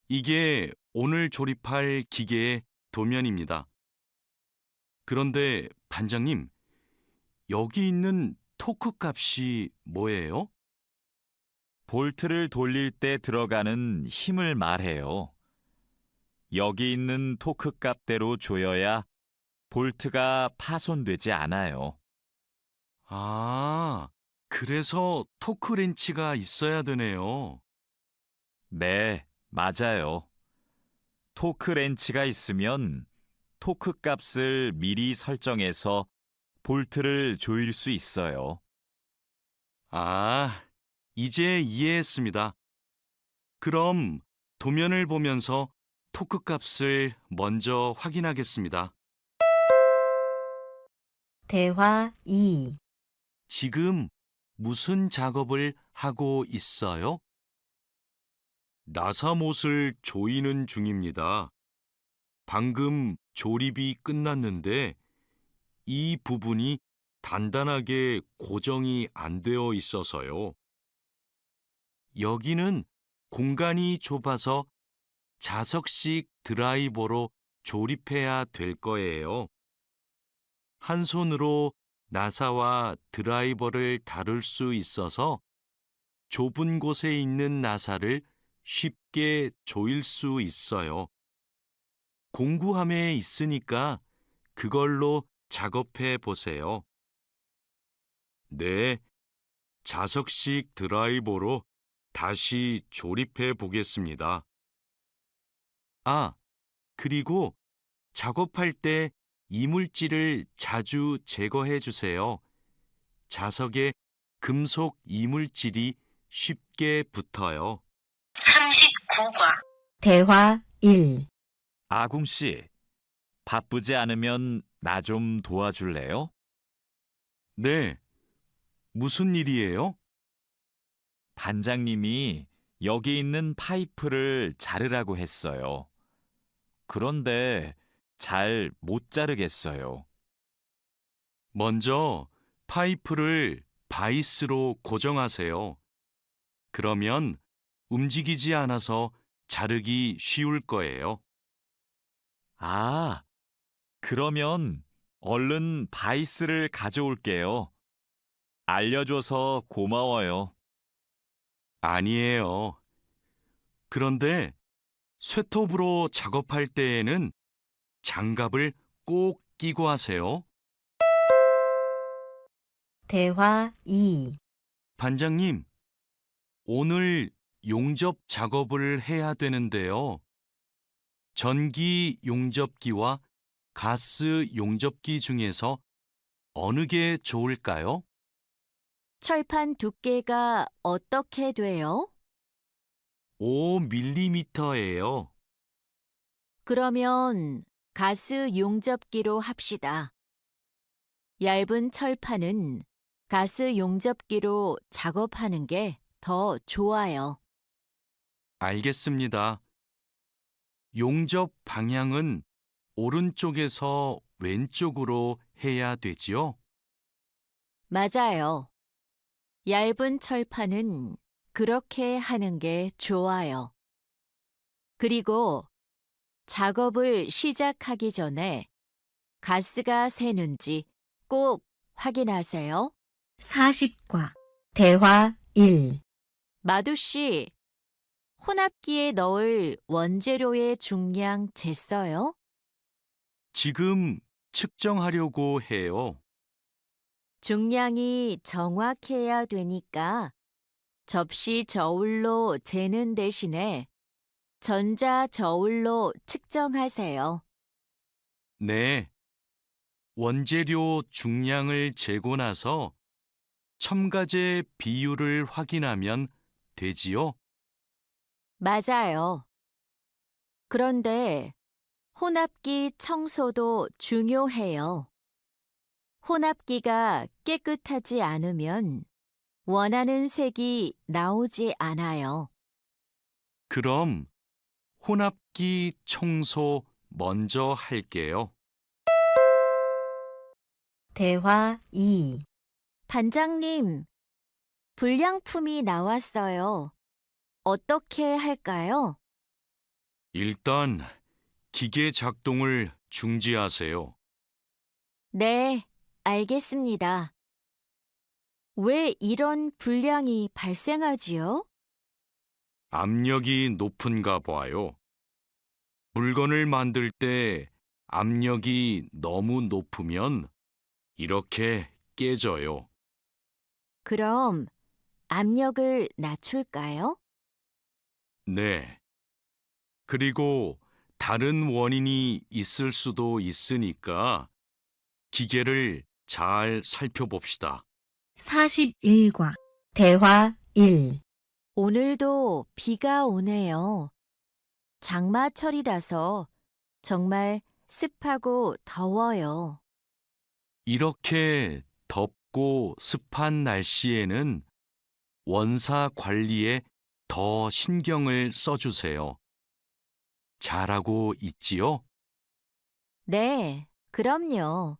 이게 오늘 조립할 기계의 도면입니다. 그런데 반장님, 여기 있는 토크 값이 뭐예요? 볼트를 돌릴 때 들어가는 힘을 말해요. 여기 있는 토크 값대로 조여야 볼트가 파손되지 않아요. 아, 그래서 토크렌치가 있어야 되네요. 네, 맞아요. 토크 렌치가 있으면 토크 값을 미리 설정해서 볼트를 조일 수 있어요. 아, 이제 이해했습니다. 그럼 도면을 보면서 토크 값을 먼저 확인하겠습니다. 대화 2. 지금 무슨 작업을 하고 있어요? 나사못을 조이는 중입니다. 방금 조립이 끝났는데 이 부분이 단단하게 고정이 안 되어 있어서요. 여기는 공간이 좁아서 자석식 드라이버로 조립해야 될 거예요. 한 손으로 나사와 드라이버를 다룰 수 있어서 좁은 곳에 있는 나사를 쉽게 조일 수 있어요. 공구함에 있으니까 그걸로 작업해 보세요. 네, 자석식 드라이버로 다시 조립해 보겠습니다. 아, 그리고 작업할 때 이물질을 자주 제거해 주세요. 자석에 금속 이물질이 쉽게 붙어요. 39과 대화 1. 아궁 씨, 바쁘지 않으면 나 좀 도와줄래요? 네, 무슨 일이에요? 반장님이 여기 있는 파이프를 자르라고 했어요. 그런데 잘 못 자르겠어요. 먼저 파이프를 바이스로 고정하세요. 그러면 움직이지 않아서 자르기 쉬울 거예요. 아, 그러면 얼른 바이스를 가져올게요. 알려줘서 고마워요. 아니에요. 그런데 쇠톱으로 작업할 때에는 장갑을 꼭 끼고 하세요. 대화 2. 반장님, 오늘 용접 작업을 해야 되는데요. 전기 용접기와 가스 용접기 중에서 어느 게 좋을까요? 철판 두께가 어떻게 돼요? 5mm예요. 그러면 가스 용접기로 합시다. 얇은 철판은 가스 용접기로 작업하는 게 더 좋아요. 알겠습니다. 용접 방향은 오른쪽에서 왼쪽으로 해야 되지요? 맞아요. 얇은 철판은 그렇게 하는 게 좋아요. 그리고 작업을 시작하기 전에 가스가 새는지 꼭 확인하세요. 40과 대화 1. 마두 씨, 혼합기에 넣을 원재료의 중량 쟀어요? 지금 측정하려고 해요. 중량이 정확해야 되니까 접시 저울로 재는 대신에 전자 저울로 측정하세요. 네. 원재료 중량을 재고 나서 첨가제 비율을 확인하면 되지요? 맞아요. 그런데 혼합기 청소도 중요해요. 혼합기가 깨끗하지 않으면 원하는 색이 나오지 않아요. 그럼 혼합기 청소 먼저 할게요. 대화 2. 반장님, 불량품이 나왔어요. 어떻게 할까요? 일단 기계 작동을 중지하세요. 네, 알겠습니다. 왜 이런 불량이 발생하지요? 압력이 높은가 봐요. 물건을 만들 때 압력이 너무 높으면 이렇게 깨져요. 그럼 압력을 낮출까요? 네. 그리고 다른 원인이 있을 수도 있으니까 기계를 잘 살펴봅시다. 41과 대화 1. 오늘도 비가 오네요. 장마철이라서 정말 습하고 더워요. 이렇게 덥고 습한 날씨에는 원사 관리에 더 신경을 써주세요. 잘하고 있지요? 네, 그럼요.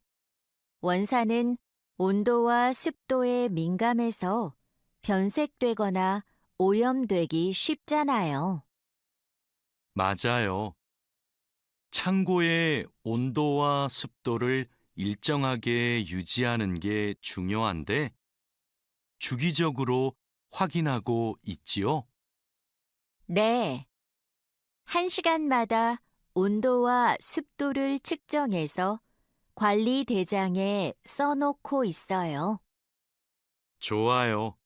원사는 온도와 습도에 민감해서 변색되거나 오염되기 쉽잖아요. 맞아요. 창고의 온도와 습도를 일정하게 유지하는 게 중요한데 주기적으로 확인하고 있지요? 네. 1시간마다 온도와 습도를 측정해서 관리 대장에 써놓고 있어요. 좋아요.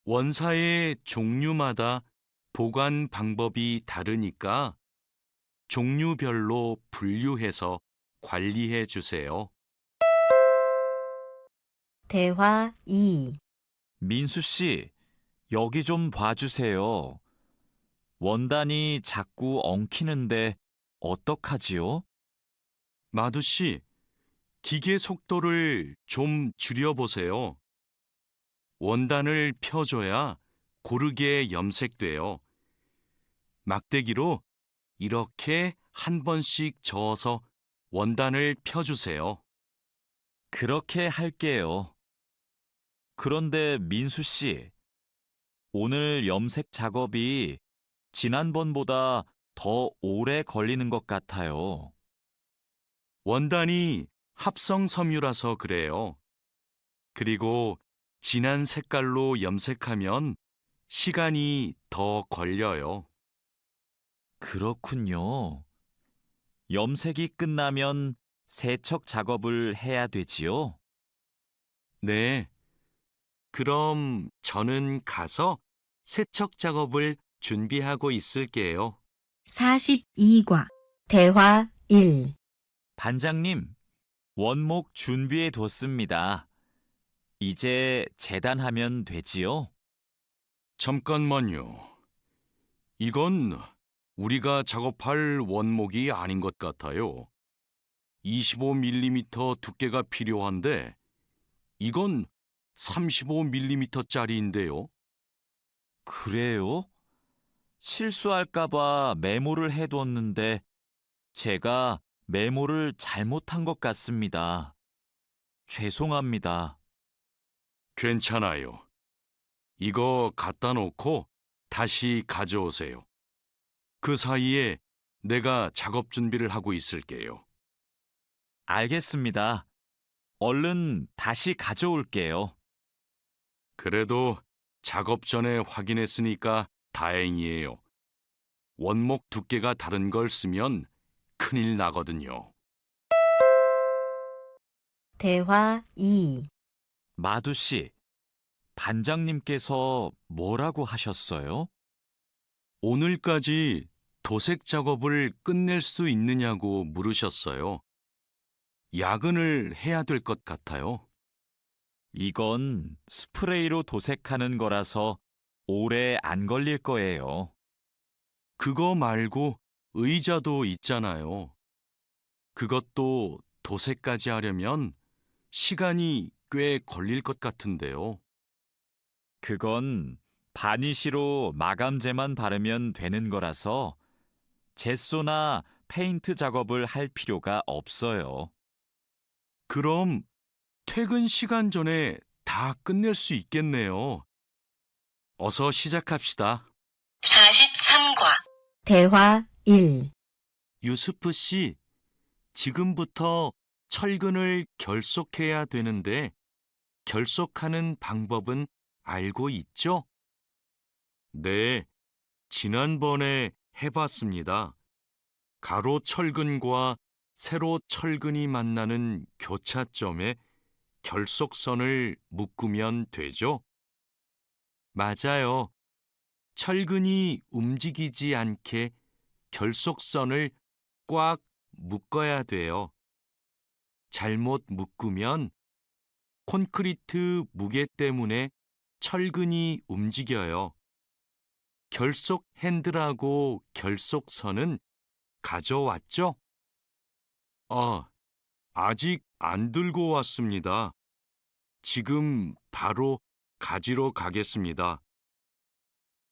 원사의 종류마다 보관 방법이 다르니까 종류별로 분류해서 관리해 주세요. 대화 2. 민수 씨, 여기 좀 봐주세요. 원단이 자꾸 엉키는데 어떡하지요? 마두 씨, 기계 속도를 좀 줄여보세요. 원단을 펴줘야 고르게 염색돼요. 막대기로 이렇게 한 번씩 저어서 원단을 펴주세요. 그렇게 할게요. 그런데 민수 씨, 오늘 염색 작업이 지난번보다 더 오래 걸리는 것 같아요. 원단이 합성 섬유라서 그래요. 그리고 진한 색깔로 염색하면 시간이 더 걸려요. 그렇군요. 염색이 끝나면 세척 작업을 해야 되지요? 네. 그럼 저는 가서 세척 작업을 준비하고 있을게요. 42과 대화 1. 반장님, 원목 준비해 뒀습니다. 이제 재단하면 되지요? 잠깐만요. 이건 우리가 작업할 원목이 아닌 것 같아요. 25mm 두께가 필요한데 이건 35mm짜리인데요. 그래요? 실수할까봐 메모를 해뒀는데 제가 메모를 잘못한 것 같습니다. 죄송합니다. 괜찮아요. 이거 갖다 놓고 다시 가져오세요. 그 사이에 내가 작업 준비를 하고 있을게요. 알겠습니다. 얼른 다시 가져올게요. 그래도 작업 전에 확인했으니까 다행이에요. 원목 두께가 다른 걸 쓰면 큰일 나거든요. 대화 2. 마두 씨, 반장님께서 뭐라고 하셨어요? 오늘까지 도색 작업을 끝낼 수 있느냐고 물으셨어요. 야근을 해야 될 것 같아요. 이건 스프레이로 도색하는 거라서 오래 안 걸릴 거예요. 그거 말고 의자도 있잖아요. 그것도 도색까지 하려면 시간이 꽤 걸릴 것 같은데요. 그건 바니쉬로 마감제만 바르면 되는 거라서 젯소나 페인트 작업을 할 필요가 없어요. 그럼 퇴근 시간 전에 다 끝낼 수 있겠네요. 어서 시작합시다. 43과 대화 1. 유스프 씨, 지금부터 철근을 결속해야 되는데 결속하는 방법은 알고 있죠? 네, 지난번에 해봤습니다. 가로 철근과 세로 철근이 만나는 교차점에 결속선을 묶으면 되죠? 맞아요. 철근이 움직이지 않게 결속선을 꽉 묶어야 돼요. 잘못 묶으면 콘크리트 무게 때문에 철근이 움직여요. 결속 핸들하고 결속선은 가져왔죠? 아직 안 들고 왔습니다. 지금 바로 가지러 가겠습니다.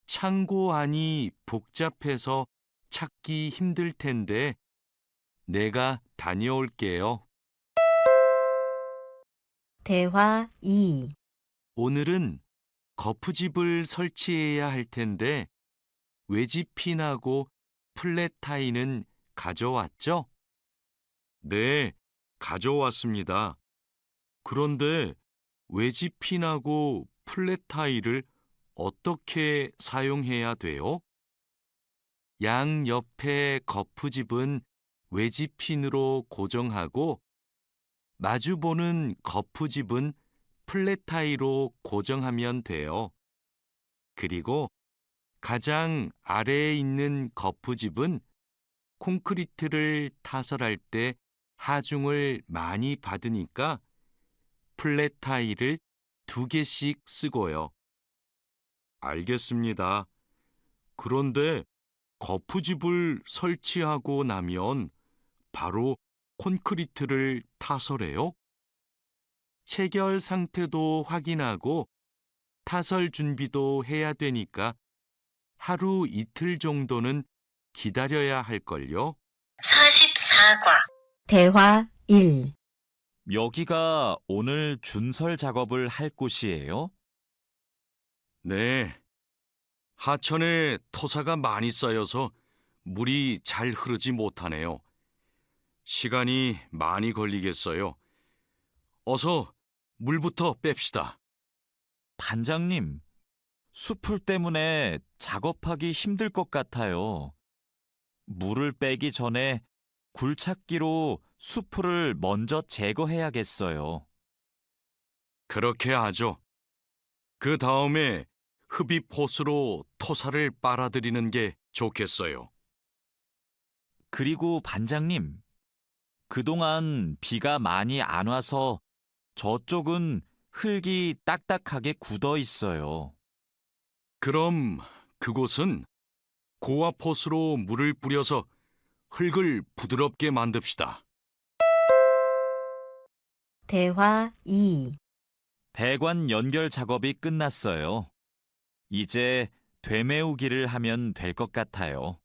창고 안이 복잡해서 찾기 힘들 텐데 내가 다녀올게요. 대화 2. 오늘은 거푸집을 설치해야 할 텐데 외집핀하고 플랫 타이는 가져왔죠? 네, 가져왔습니다. 그런데 외집핀하고 플랫 타이를 어떻게 사용해야 돼요? 양 옆에 거푸집은 외집핀으로 고정하고 마주보는 거푸집은 플랫 타이로 고정하면 돼요. 그리고 가장 아래에 있는 거푸집은 콘크리트를 타설할 때 하중을 많이 받으니까 플랫 타일을 2개씩 쓰고요. 알겠습니다. 그런데 거푸집을 설치하고 나면 바로 콘크리트를 타설해요? 체결 상태도 확인하고 타설 준비도 해야 되니까 하루 이틀 정도는 기다려야 할걸요? 44과 대화 1. 여기가 오늘 준설 작업을 할 곳이에요? 네. 하천에 토사가 많이 쌓여서 물이 잘 흐르지 못하네요. 시간이 많이 걸리겠어요. 어서 물부터 뺍시다. 반장님, 숲풀 때문에 작업하기 힘들 것 같아요. 물을 빼기 전에 굴착기로 숲풀을 먼저 제거해야겠어요. 그렇게 하죠. 그 다음에 흡입 호스로 토사를 빨아들이는 게 좋겠어요. 그리고 반장님, 그동안 비가 많이 안 와서 저쪽은 흙이 딱딱하게 굳어 있어요. 그럼 그곳은 고압 호스로 물을 뿌려서 흙을 부드럽게 만듭시다. 대화 2. 배관 연결 작업이 끝났어요. 이제 되메우기를 하면 될 것 같아요.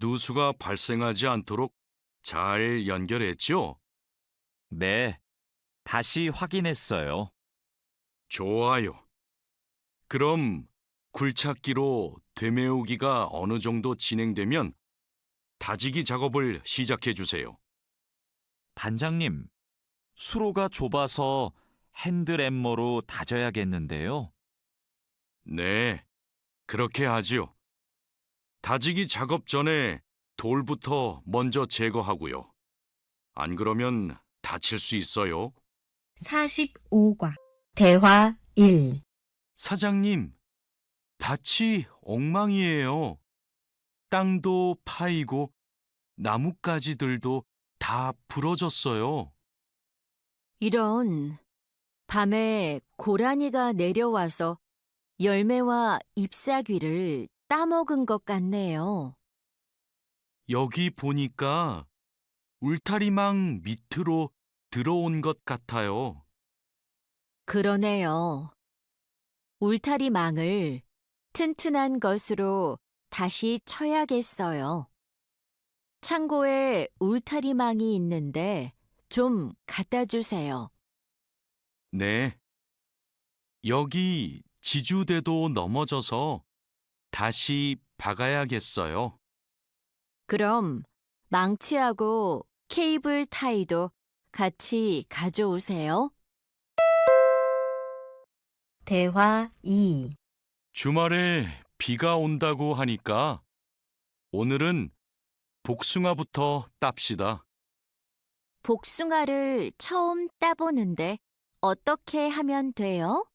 누수가 발생하지 않도록 잘 연결했죠? 네, 다시 확인했어요. 좋아요. 그럼 굴착기로 되메우기가 어느 정도 진행되면 다지기 작업을 시작해 주세요. 반장님, 수로가 좁아서 핸드램머로 다져야겠는데요. 네, 그렇게 하지요. 다지기 작업 전에 돌부터 먼저 제거하고요. 안 그러면 다칠 수 있어요. 45과 대화 1. 사장님, 밭이 엉망이에요. 땅도 파이고 나뭇가지들도 다 부러졌어요. 이런, 밤에 고라니가 내려와서 열매와 잎사귀를 따먹은 것 같네요. 여기 보니까 울타리망 밑으로 들어온 것 같아요. 그러네요. 울타리망을 튼튼한 것으로 다시 쳐야겠어요. 창고에 울타리망이 있는데 좀 갖다 주세요. 네. 여기 지주대도 넘어져서 다시 박아야겠어요. 그럼 망치하고 케이블 타이도 같이 가져오세요. 대화 2. 주말에 비가 온다고 하니까 오늘은 복숭아부터 땁시다. 복숭아를 처음 따보는데 어떻게 하면 돼요?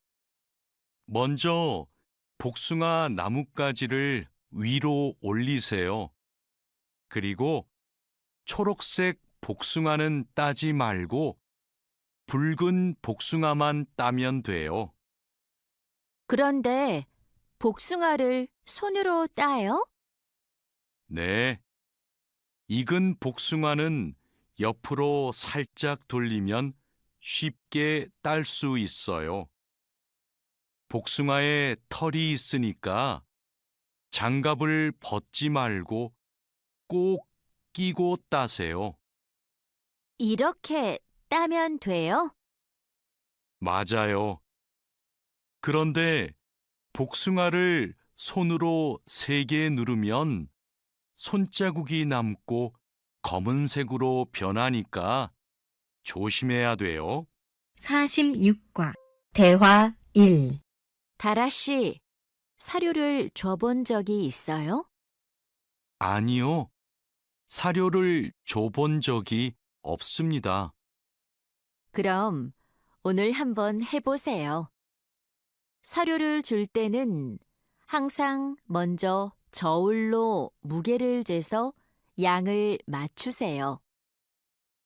먼저 복숭아 나뭇가지를 위로 올리세요. 그리고 초록색 복숭아는 따지 말고 붉은 복숭아만 따면 돼요. 그런데 복숭아를 손으로 따요? 네. 익은 복숭아는 옆으로 살짝 돌리면 쉽게 딸 수 있어요. 복숭아에 털이 있으니까 장갑을 벗지 말고 꼭 끼고 따세요. 이렇게 따면 돼요? 맞아요. 그런데 복숭아를 손으로 세게 누르면 손자국이 남고 검은색으로 변하니까 조심해야 돼요. 46과 대화 1. 다라 씨, 사료를 줘본 적이 있어요? 아니요. 사료를 줘본 적이 없습니다. 그럼 오늘 한번 해보세요. 사료를 줄 때는 항상 먼저 저울로 무게를 재서 양을 맞추세요.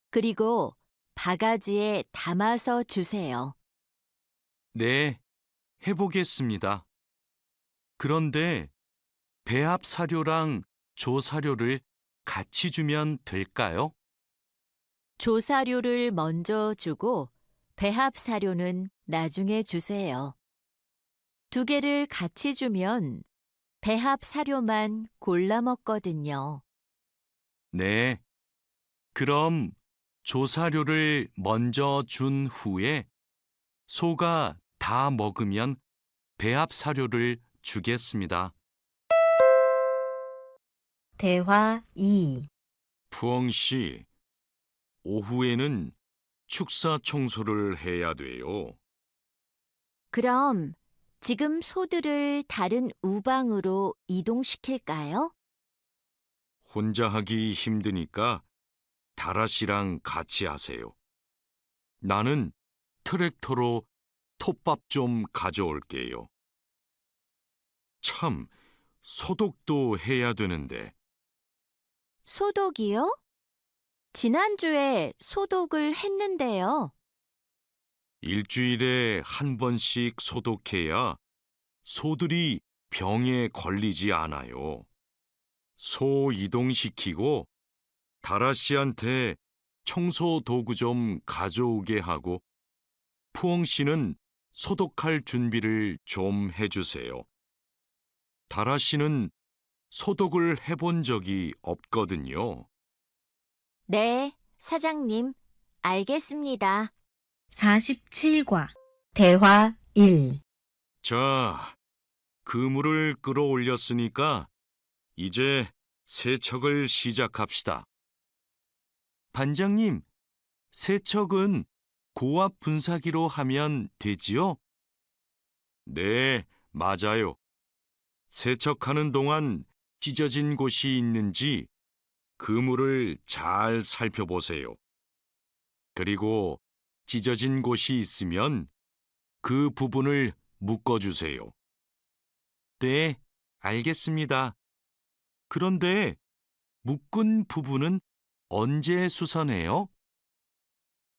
그리고 바가지에 담아서 주세요. 네, 해보겠습니다. 그런데 배합 사료랑 조사료를 같이 주면 될까요? 조사료를 먼저 주고 배합 사료는 나중에 주세요. 두 개를 같이 주면 배합 사료만 골라 먹거든요. 네, 그럼 조사료를 먼저 준 후에 소가 다 먹으면 배합 사료를 주겠습니다. 대화 2. 푸엉 씨, 오후에는 축사 청소를 해야 돼요. 그럼 지금 소들을 다른 우방으로 이동시킬까요? 혼자 하기 힘드니까 다라 씨랑 같이 하세요. 나는 트랙터로 톱밥 좀 가져올게요. 참, 소독도 해야 되는데 소독이요? 지난주에 소독을 했는데요. 일주일에 한 번씩 소독해야 소들이 병에 걸리지 않아요. 소 이동시키고 다라 씨한테 청소 도구 좀 가져오게 하고 푸엉 씨는 소독할 준비를 좀 해주세요. 다라 씨는 소독을 해본 적이 없거든요. 네, 사장님, 알겠습니다. 47과 대화 1. 자, 그물을 끌어올렸으니까 이제 세척을 시작합시다. 반장님, 세척은 고압 분사기로 하면 되지요? 네, 맞아요. 세척하는 동안 찢어진 곳이 있는지 그물을 잘 살펴보세요. 그리고 찢어진 곳이 있으면 그 부분을 묶어주세요. 네, 알겠습니다. 그런데 묶은 부분은 언제 수선해요?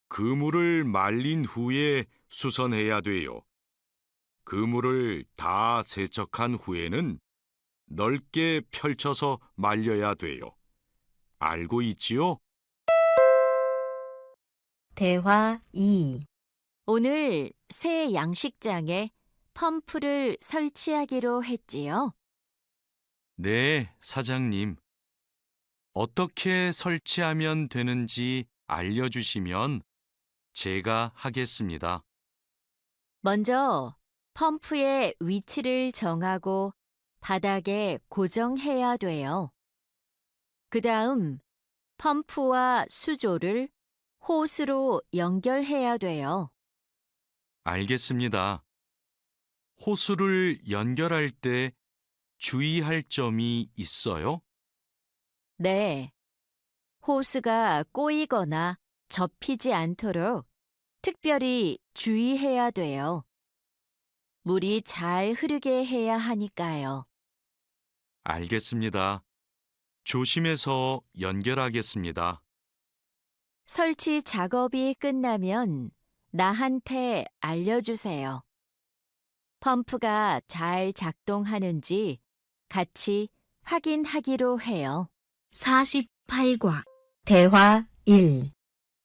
그물을 말린 후에 수선해야 돼요. 그물을 다 세척한 후에는 넓게 펼쳐서 말려야 돼요. 알고 있지요? 대화 2. 오늘 새 양식장에 펌프를 설치하기로 했지요. 네, 사장님. 어떻게 설치하면 되는지 알려주시면 제가 하겠습니다. 먼저 펌프의 위치를 정하고 바닥에 고정해야 돼요. 그 다음 펌프와 수조를 호스로 연결해야 돼요. 알겠습니다. 호수를 연결할 때 주의할 점이 있어요? 네. 호스가 꼬이거나 접히지 않도록 특별히 주의해야 돼요. 물이 잘 흐르게 해야 하니까요. 알겠습니다. 조심해서 연결하겠습니다. 설치 작업이 끝나면 나한테 알려주세요. 펌프가 잘 작동하는지 같이 확인하기로 해요. 48과 대화 1.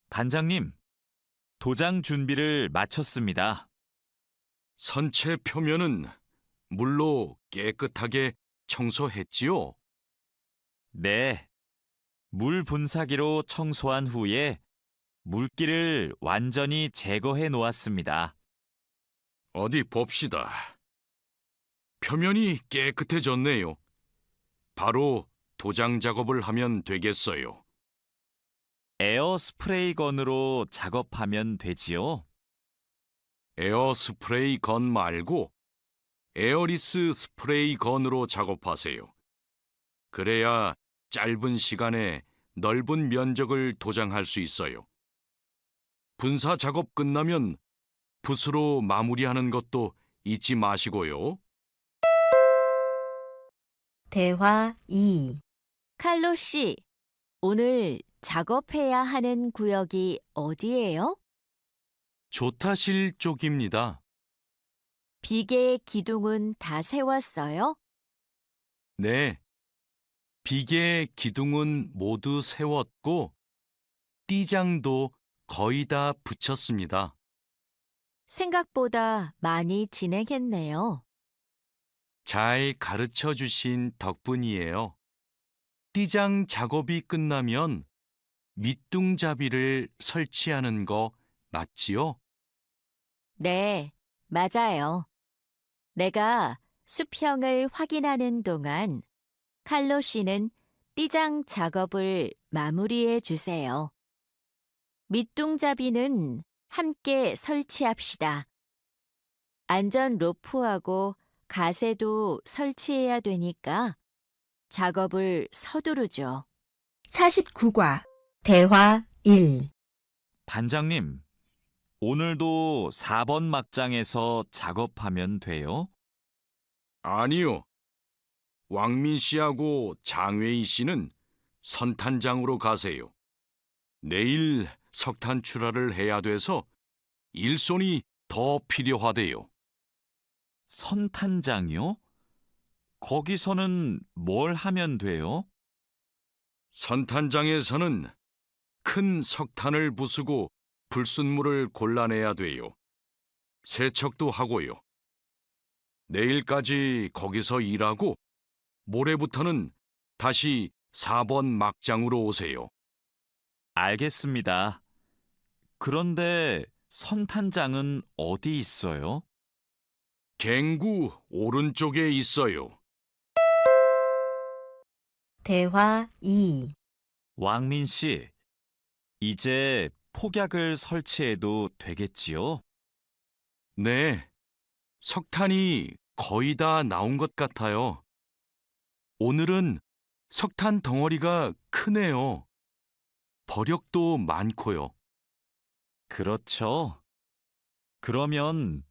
반장님, 도장 준비를 마쳤습니다. 선체 표면은 물로 깨끗하게 청소했지요? 네. 물 분사기로 청소한 후에 물기를 완전히 제거해 놓았습니다. 어디 봅시다. 표면이 깨끗해졌네요. 바로 도장 작업을 하면 되겠어요. 에어 스프레이 건으로 작업하면 되지요? 에어 스프레이 건 말고 에어리스 스프레이 건으로 작업하세요. 그래야 짧은 시간에 넓은 면적을 도장할 수 있어요. 분사 작업 끝나면 붓으로 마무리하는 것도 잊지 마시고요. 대화 2. 칼로 씨, 오늘 작업해야 하는 구역이 어디예요? 조타실 쪽입니다. 비계 기둥은 다 세웠어요? 네. 비계 기둥은 모두 세웠고 띠장도 거의 다 붙였습니다. 생각보다 많이 진행했네요. 잘 가르쳐 주신 덕분이에요. 띠장 작업이 끝나면 밑둥잡이를 설치하는 거 맞지요? 네, 맞아요. 내가 수평을 확인하는 동안 칼로 씨는 띠장 작업을 마무리해 주세요. 밑둥잡이는 함께 설치합시다. 안전 로프하고 가세도 설치해야 되니까 작업을 서두르죠. 49과 대화 1. 반장님, 오늘도 4번 막장에서 작업하면 돼요? 아니요. 왕민 씨하고 장웨이 씨는 선탄장으로 가세요. 내일 석탄 출하를 해야 돼서 일손이 더 필요하대요. 선탄장이요? 거기서는 뭘 하면 돼요? 선탄장에서는 큰 석탄을 부수고 불순물을 골라내야 돼요. 세척도 하고요. 내일까지 거기서 일하고 모레부터는 다시 4번 막장으로 오세요. 알겠습니다. 그런데 선탄장은 어디 있어요? 갱구 오른쪽에 있어요. 대화 2. 왕민 씨, 이제 폭약을 설치해도 되겠지요? 네, 석탄이 거의 다 나온 것 같아요. 오늘은 석탄 덩어리가 크네요. 버력도 많고요. 그렇죠. 그러면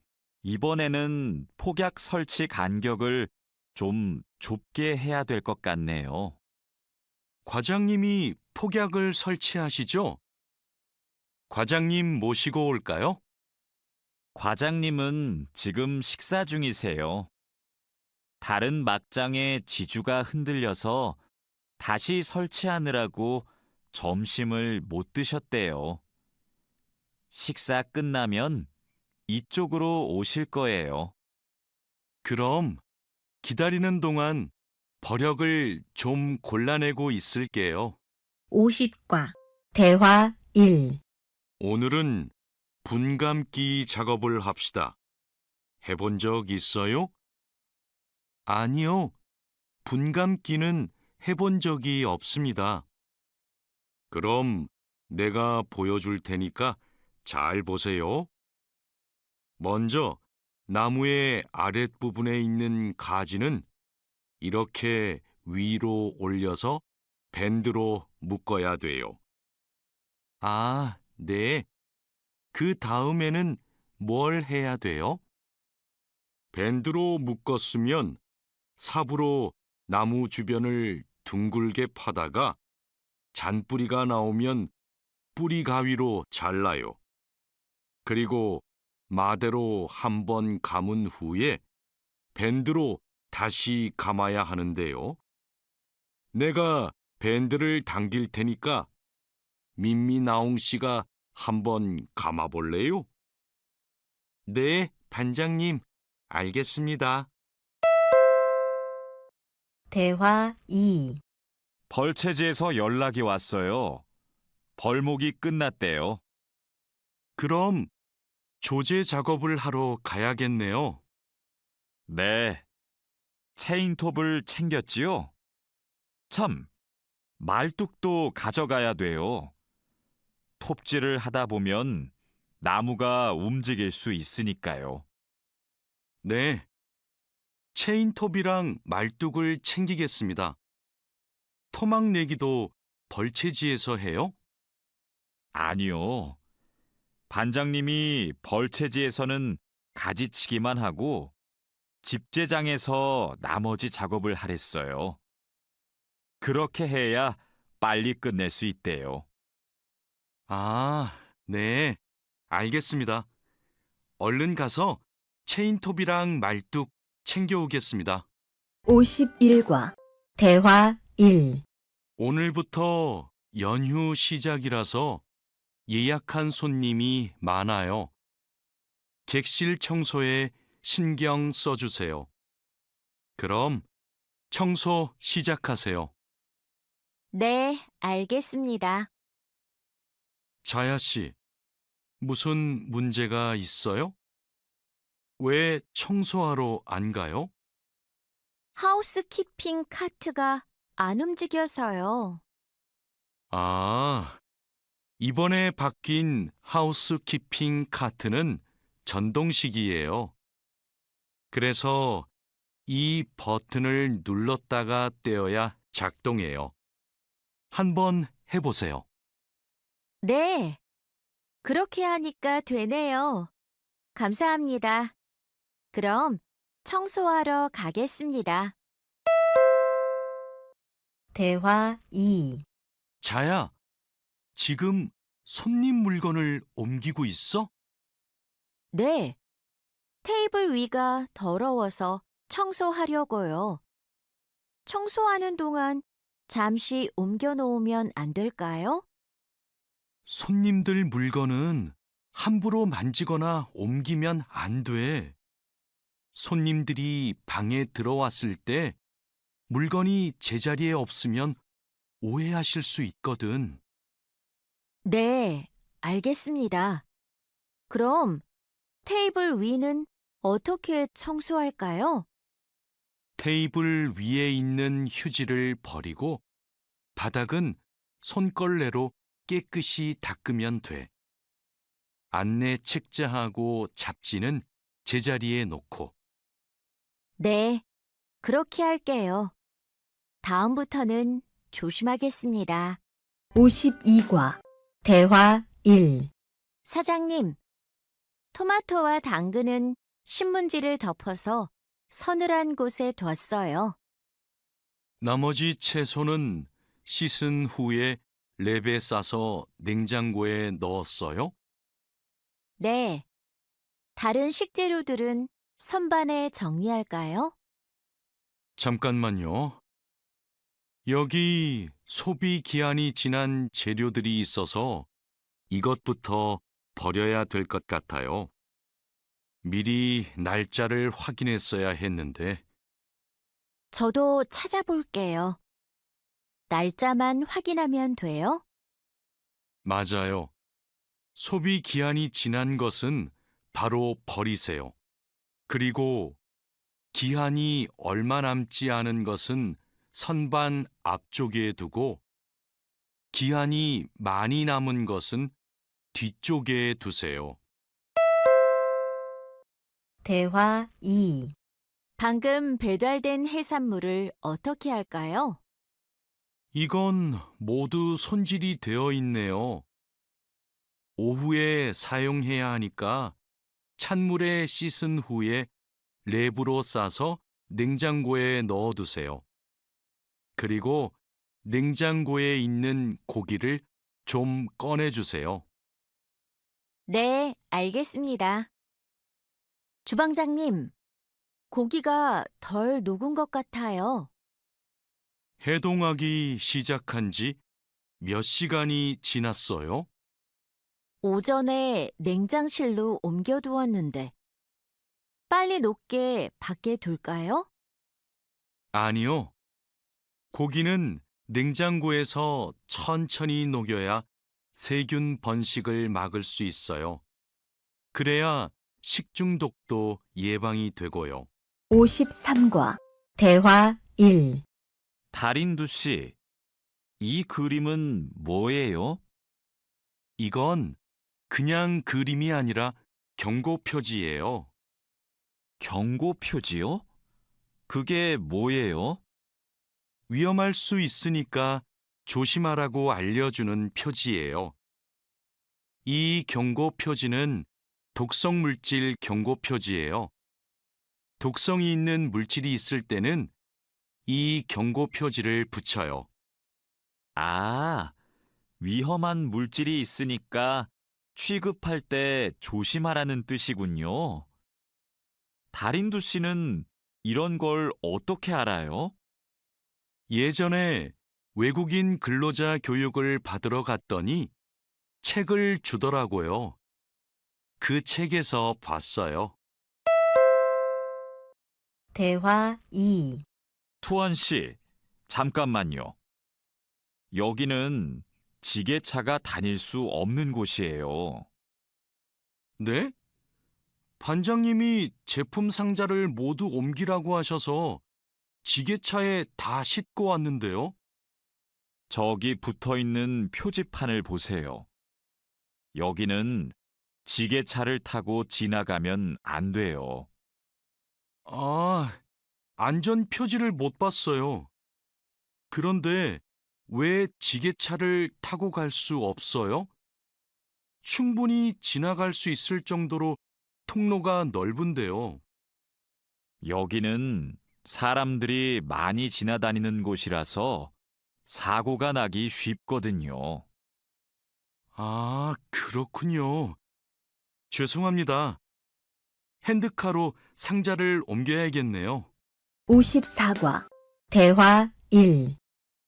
이번에는 폭약 설치 간격을 좀 좁게 해야 될 것 같네요. 과장님이 폭약을 설치하시죠? 과장님 모시고 올까요? 과장님은 지금 식사 중이세요. 다른 막장의 지주가 흔들려서 다시 설치하느라고 점심을 못 드셨대요. 식사 끝나면 이쪽으로 오실 거예요. 그럼 기다리는 동안 버력을 좀 골라내고 있을게요. 50과 대화 1. 오늘은 분감기 작업을 합시다. 해본 적 있어요? 아니요. 분감기는 해본 적이 없습니다. 그럼 내가 보여줄 테니까 잘 보세요. 먼저 나무의 아랫부분에 있는 가지는 이렇게 위로 올려서 밴드로 묶어야 돼요. 아, 네. 그 다음에는 뭘 해야 돼요? 밴드로 묶었으면 삽으로 나무 주변을 둥글게 파다가 잔뿌리가 나오면 뿌리 가위로 잘라요. 그리고 마대로 한 번 감은 후에 밴드로 다시 감아야 하는데요. 내가 밴드를 당길 테니까 민미나옹 씨가 한번 감아볼래요? 네, 반장님, 알겠습니다. 대화 2. 벌채지에서 연락이 왔어요. 벌목이 끝났대요. 그럼 조제 작업을 하러 가야겠네요. 네. 체인톱을 챙겼지요? 참, 말뚝도 가져가야 돼요. 톱질을 하다 보면 나무가 움직일 수 있으니까요. 네, 체인톱이랑 말뚝을 챙기겠습니다. 토막 내기도 벌채지에서 해요? 아니요. 반장님이 벌채지에서는 가지치기만 하고 집제장에서 나머지 작업을 하랬어요. 그렇게 해야 빨리 끝낼 수 있대요. 아, 네. 알겠습니다. 얼른 가서 체인톱이랑 말뚝 챙겨오겠습니다. 51과 대화 1. 오늘부터 연휴 시작이라서 예약한 손님이 많아요. 객실 청소에 신경 써주세요. 그럼 청소 시작하세요. 네, 알겠습니다. 자야 씨, 무슨 문제가 있어요? 왜 청소하러 안 가요? 하우스키핑 카트가 안 움직여서요. 아, 이번에 바뀐 하우스키핑 카트는 전동식이에요. 그래서 이 버튼을 눌렀다가 떼어야 작동해요. 한번 해보세요. 네, 그렇게 하니까 되네요. 감사합니다. 그럼 청소하러 가겠습니다. 대화 2. 자야, 지금 손님 물건을 옮기고 있어? 네, 테이블 위가 더러워서 청소하려고요. 청소하는 동안 잠시 옮겨 놓으면 안 될까요? 손님들 물건은 함부로 만지거나 옮기면 안 돼. 손님들이 방에 들어왔을 때 물건이 제자리에 없으면 오해하실 수 있거든. 네, 알겠습니다. 그럼 테이블 위는 어떻게 청소할까요? 테이블 위에 있는 휴지를 버리고 바닥은 손걸레로 깨끗이 닦으면 돼. 안내 책자하고 잡지는 제자리에 놓고. 네, 그렇게 할게요. 다음부터는 조심하겠습니다. 52과 대화 1. 사장님, 토마토와 당근은 신문지를 덮어서 서늘한 곳에 뒀어요. 나머지 채소는 씻은 후에 랩에 싸서 냉장고에 넣었어요? 네, 다른 식재료들은 선반에 정리할까요? 잠깐만요. 여기 소비 기한이 지난 재료들이 있어서 이것부터 버려야 될 것 같아요. 미리 날짜를 확인했어야 했는데, 저도 찾아볼게요. 날짜만 확인하면 돼요? 맞아요. 소비 기한이 지난 것은 바로 버리세요. 그리고 기한이 얼마 남지 않은 것은 선반 앞쪽에 두고 기한이 많이 남은 것은 뒤쪽에 두세요. 대화 2. 방금 배달된 해산물을 어떻게 할까요? 이건 모두 손질이 되어 있네요. 오후에 사용해야 하니까 찬물에 씻은 후에 랩으로 싸서 냉장고에 넣어두세요. 그리고 냉장고에 있는 고기를 좀 꺼내주세요. 네, 알겠습니다. 주방장님, 고기가 덜 녹은 것 같아요. 해동하기 시작한 지 몇 시간이 지났어요? 오전에 냉장실로 옮겨두었는데, 빨리 녹게 밖에 둘까요? 아니요. 고기는 냉장고에서 천천히 녹여야 세균 번식을 막을 수 있어요. 그래야 식중독도 예방이 되고요. 53과 대화 1. 달인두 씨, 이 그림은 뭐예요? 이건 그냥 그림이 아니라 경고 표지예요. 경고 표지요? 그게 뭐예요? 위험할 수 있으니까 조심하라고 알려주는 표지예요. 이 경고 표지는 독성 물질 경고 표지예요. 독성이 있는 물질이 있을 때는 이 경고 표지를 붙여요. 아, 위험한 물질이 있으니까 취급할 때 조심하라는 뜻이군요. 다린두 씨는 이런 걸 어떻게 알아요? 예전에 외국인 근로자 교육을 받으러 갔더니 책을 주더라고요. 그 책에서 봤어요. 대화 2. 투원 씨, 잠깐만요. 여기는 지게차가 다닐 수 없는 곳이에요. 네? 반장님이 제품 상자를 모두 옮기라고 하셔서 지게차에 다 싣고 왔는데요. 저기 붙어 있는 표지판을 보세요. 여기는 지게차를 타고 지나가면 안 돼요. 아, 안전 표지를 못 봤어요. 그런데 왜 지게차를 타고 갈 수 없어요? 충분히 지나갈 수 있을 정도로 통로가 넓은데요. 여기는 사람들이 많이 지나다니는 곳이라서 사고가 나기 쉽거든요. 아, 그렇군요. 죄송합니다. 핸드카로 상자를 옮겨야겠네요. 54과 대화 1.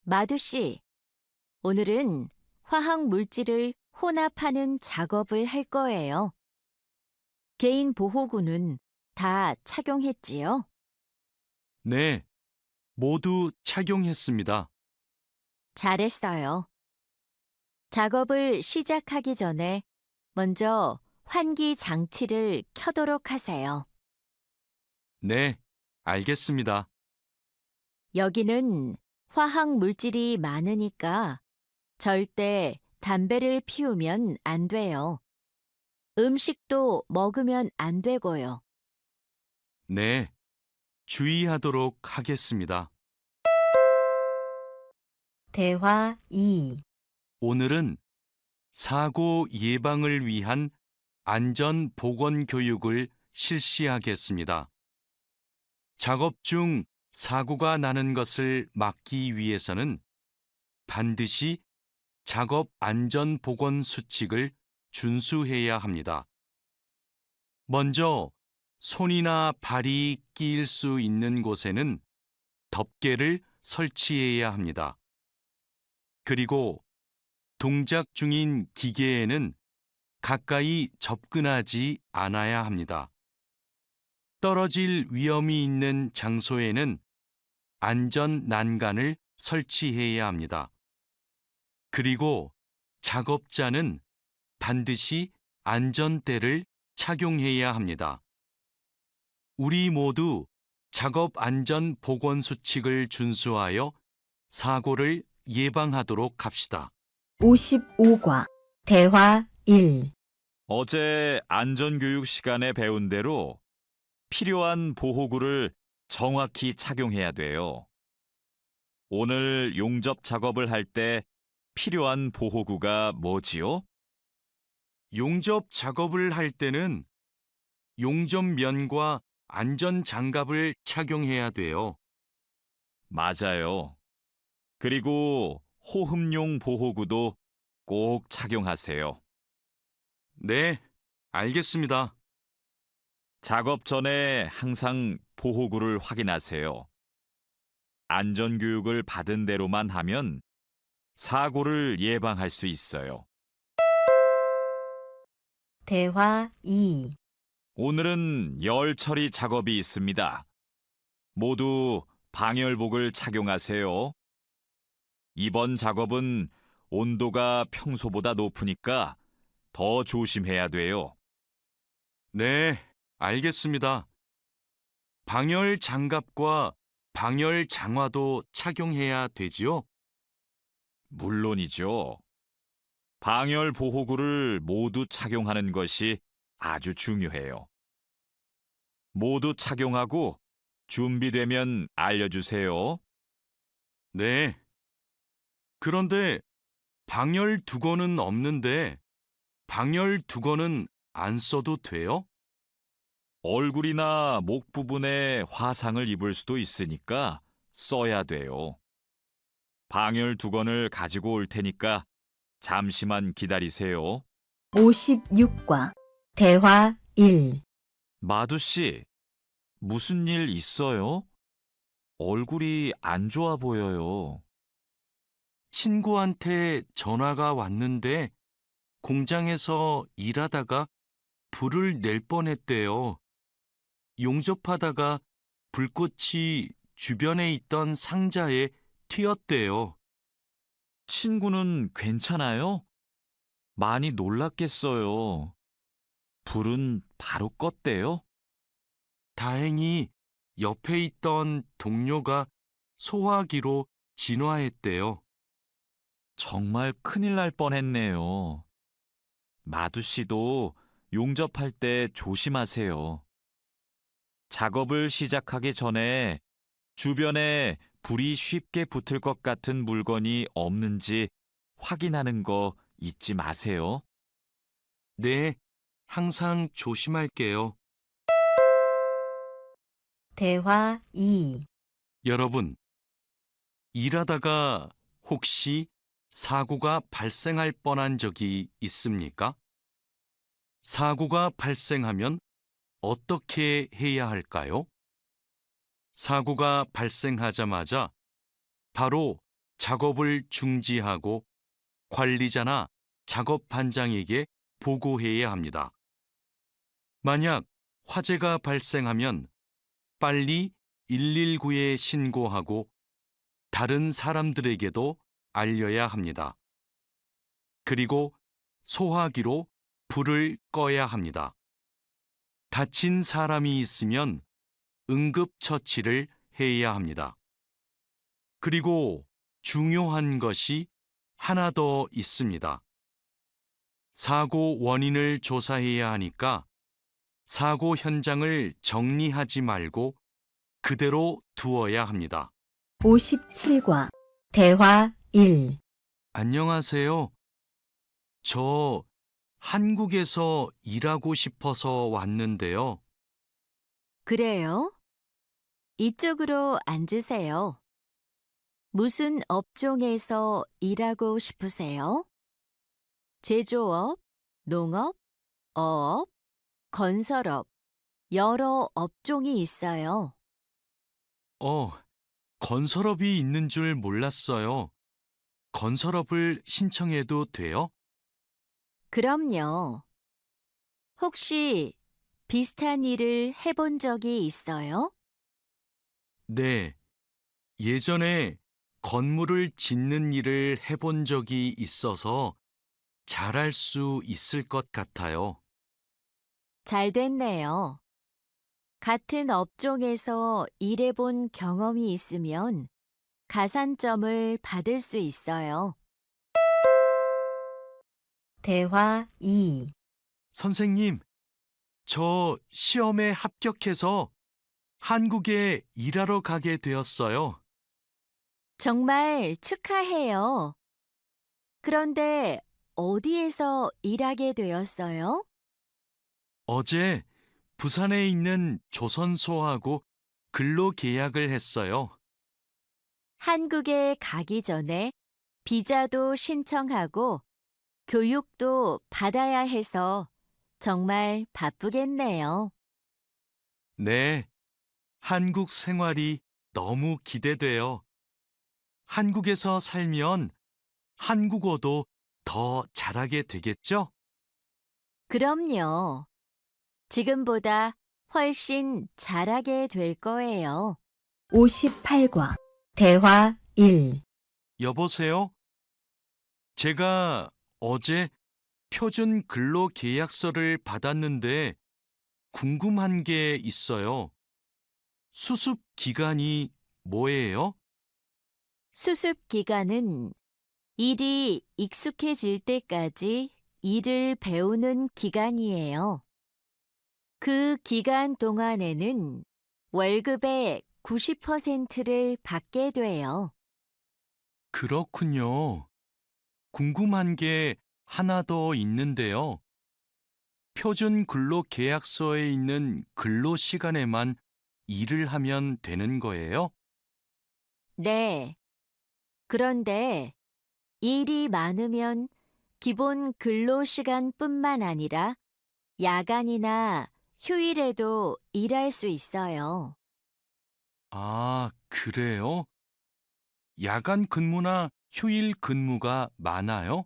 마두 씨, 오늘은 화학 물질을 혼합하는 작업을 할 거예요. 개인 보호구는 다 착용했지요? 네, 모두 착용했습니다. 잘했어요. 작업을 시작하기 전에 먼저 환기 장치를 켜도록 하세요. 네, 알겠습니다. 여기는 화학 물질이 많으니까 절대 담배를 피우면 안 돼요. 음식도 먹으면 안 되고요. 네, 주의하도록 하겠습니다. 대화 2. 오늘은 사고 예방을 위한 안전 보건 교육을 실시하겠습니다. 작업 중 사고가 나는 것을 막기 위해서는 반드시 작업 안전 보건 수칙을 준수해야 합니다. 먼저 손이나 발이 끼일 수 있는 곳에는 덮개를 설치해야 합니다. 그리고 동작 중인 기계에는 가까이 접근하지 않아야 합니다. 떨어질 위험이 있는 장소에는 안전 난간을 설치해야 합니다. 그리고 작업자는 반드시 안전대를 착용해야 합니다. 우리 모두 작업 안전 보건 수칙을 준수하여 사고를 예방하도록 합시다. 55과 대화 1. 어제 안전교육 시간에 배운 대로 필요한 보호구를 정확히 착용해야 돼요. 오늘 용접 작업을 할 때 필요한 보호구가 뭐지요? 용접 작업을 할 때는 용접면과 안전 장갑을 착용해야 돼요. 맞아요. 그리고 호흡용 보호구도 꼭 착용하세요. 네, 알겠습니다. 작업 전에 항상 보호구를 확인하세요. 안전교육을 받은 대로만 하면 사고를 예방할 수 있어요. 대화 2. 오늘은 열 처리 작업이 있습니다. 모두 방열복을 착용하세요. 이번 작업은 온도가 평소보다 높으니까 더 조심해야 돼요. 네, 알겠습니다. 방열 장갑과 방열 장화도 착용해야 되지요? 물론이죠. 방열 보호구를 모두 착용하는 것이 아주 중요해요. 모두 착용하고 준비되면 알려주세요. 네. 그런데 방열 두건은 없는데 방열 두건은 안 써도 돼요? 얼굴이나 목 부분에 화상을 입을 수도 있으니까 써야 돼요. 방열 두건을 가지고 올 테니까 잠시만 기다리세요. 56과 대화 1. 마두 씨, 무슨 일 있어요? 얼굴이 안 좋아 보여요. 친구한테 전화가 왔는데 공장에서 일하다가 불을 낼 뻔했대요. 용접하다가 불꽃이 주변에 있던 상자에 튀었대요. 친구는 괜찮아요? 많이 놀랐겠어요. 불은 바로 껐대요? 다행히 옆에 있던 동료가 소화기로 진화했대요. 정말 큰일 날 뻔했네요. 마두 씨도 용접할 때 조심하세요. 작업을 시작하기 전에 주변에 불이 쉽게 붙을 것 같은 물건이 없는지 확인하는 거 잊지 마세요. 네, 항상 조심할게요. 대화 2. 여러분, 일하다가 혹시 사고가 발생할 뻔한 적이 있습니까? 사고가 발생하면 어떻게 해야 할까요? 사고가 발생하자마자 바로 작업을 중지하고 관리자나 작업 반장에게 보고해야 합니다. 만약 화재가 발생하면 빨리 119에 신고하고 다른 사람들에게도 알려야 합니다. 그리고 소화기로 불을 꺼야 합니다. 다친 사람이 있으면 응급처치를 해야 합니다. 그리고 중요한 것이 하나 더 있습니다. 사고 원인을 조사해야 하니까 사고 현장을 정리하지 말고 그대로 두어야 합니다. 57과 대화 1. 안녕하세요. 저 한국에서 일하고 싶어서 왔는데요. 그래요? 이쪽으로 앉으세요. 무슨 업종에서 일하고 싶으세요? 제조업, 농업, 어업, 건설업, 여러 업종이 있어요. 건설업이 있는 줄 몰랐어요. 건설업을 신청해도 돼요? 그럼요. 혹시 비슷한 일을 해본 적이 있어요? 네. 예전에 건물을 짓는 일을 해본 적이 있어서 잘할 수 있을 것 같아요. 잘 됐네요. 같은 업종에서 일해본 경험이 있으면 가산점을 받을 수 있어요. 대화 2. 선생님, 저 시험에 합격해서 한국에 일하러 가게 되었어요. 정말 축하해요. 그런데 어디에서 일하게 되었어요? 어제 부산에 있는 조선소하고 근로 계약을 했어요. 한국에 가기 전에 비자도 신청하고 교육도 받아야 해서 정말 바쁘겠네요. 네, 한국 생활이 너무 기대돼요. 한국에서 살면 한국어도 더 잘하게 되겠죠? 그럼요. 지금보다 훨씬 잘하게 될 거예요. 58과 대화 1. 여보세요? 제가 어제 표준 근로 계약서를 받았는데 궁금한 게 있어요. 수습 기간이 뭐예요? 수습 기간은 일이 익숙해질 때까지 일을 배우는 기간이에요. 그 기간 동안에는 월급의 90%를 받게 돼요. 그렇군요. 궁금한 게 하나 더 있는데요. 표준 근로 계약서에 있는 근로 시간에만 일을 하면 되는 거예요? 네. 그런데 일이 많으면 기본 근로시간뿐만 아니라 야간이나 휴일에도 일할 수 있어요. 아, 그래요? 야간 근무나 휴일 근무가 많아요?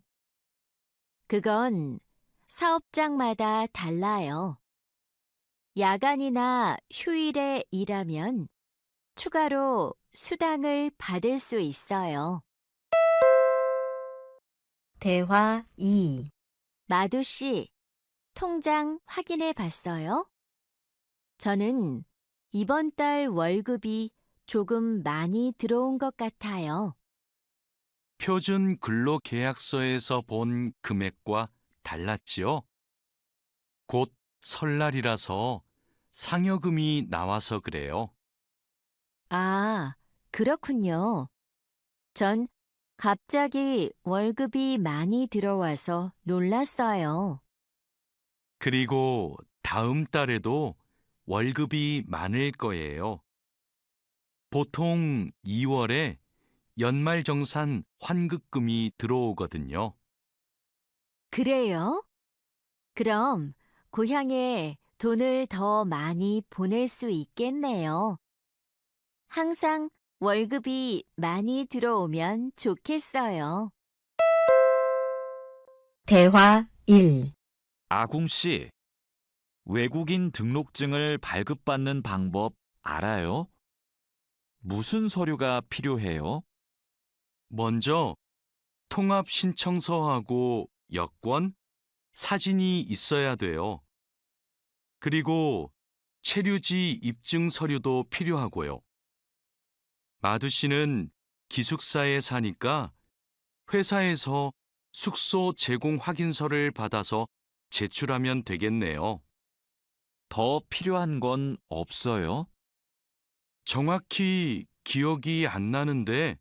그건 사업장마다 달라요. 야간이나 휴일에 일하면 추가로 수당을 받을 수 있어요. 대화 2. 마두 씨, 통장 확인해 봤어요? 저는 이번 달 월급이 조금 많이 들어온 것 같아요. 표준 근로 계약서에서 본 금액과 달랐지요? 곧 설날이라서 상여금이 나와서 그래요. 아, 그렇군요. 전 갑자기 월급이 많이 들어와서 놀랐어요. 그리고 다음 달에도 월급이 많을 거예요. 보통 2월에 연말정산 환급금이 들어오거든요. 그래요? 그럼 고향에 돈을 더 많이 보낼 수 있겠네요. 항상 월급이 많이 들어오면 좋겠어요. 대화 1. 아궁 씨, 외국인 등록증을 발급받는 방법 알아요? 무슨 서류가 필요해요? 먼저 통합 신청서하고 여권, 사진이 있어야 돼요. 그리고 체류지 입증 서류도 필요하고요. 마두 씨는 기숙사에 사니까 회사에서 숙소 제공 확인서를 받아서 제출하면 되겠네요. 더 필요한 건 없어요? 정확히 기억이 안 나는데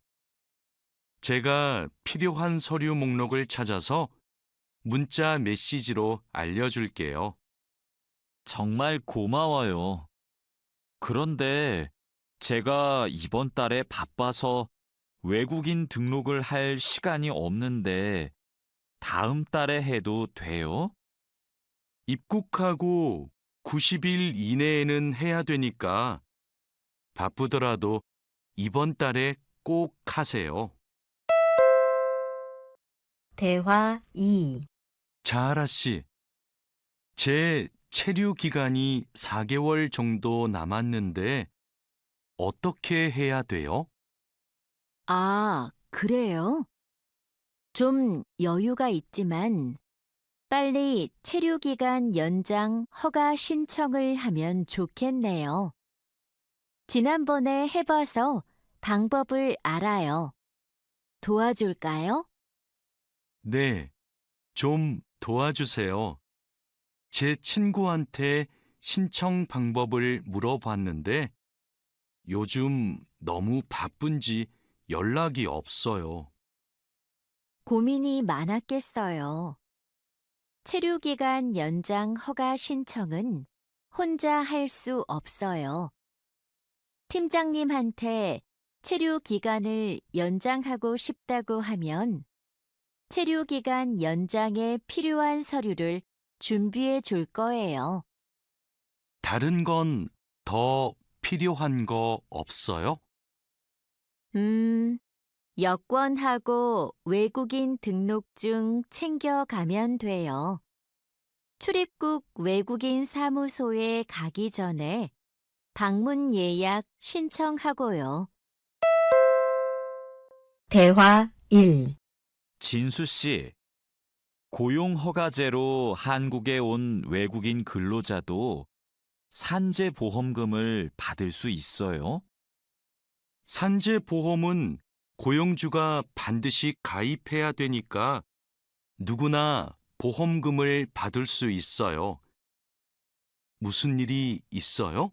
제가 필요한 서류 목록을 찾아서 문자 메시지로 알려줄게요. 정말 고마워요. 그런데 제가 이번 달에 바빠서 외국인 등록을 할 시간이 없는데 다음 달에 해도 돼요? 입국하고 90일 이내에는 해야 되니까 바쁘더라도 이번 달에 꼭 하세요. 대화 2. 자하라 씨, 제 체류 기간이 4개월 정도 남았는데 어떻게 해야 돼요? 아, 그래요? 좀 여유가 있지만 빨리 체류기간 연장 허가 신청을 하면 좋겠네요. 지난번에 해봐서 방법을 알아요. 도와줄까요? 네, 좀 도와주세요. 제 친구한테 신청 방법을 물어봤는데 요즘 너무 바쁜지 연락이 없어요. 고민이 많았겠어요. 체류기간 연장 허가 신청은 혼자 할 수 없어요. 팀장님한테 체류 기간을 연장하고 싶다고 하면 체류 기간 연장에 필요한 서류를 준비해 줄 거예요. 다른 건 더 필요한 거 없어요? 여권하고 외국인 등록증 챙겨가면 돼요. 출입국 외국인 사무소에 가기 전에 방문 예약 신청하고요. 대화 1. 진수 씨, 고용허가제로 한국에 온 외국인 근로자도 산재보험금을 받을 수 있어요? 산재보험은 고용주가 반드시 가입해야 되니까 누구나 보험금을 받을 수 있어요. 무슨 일이 있어요?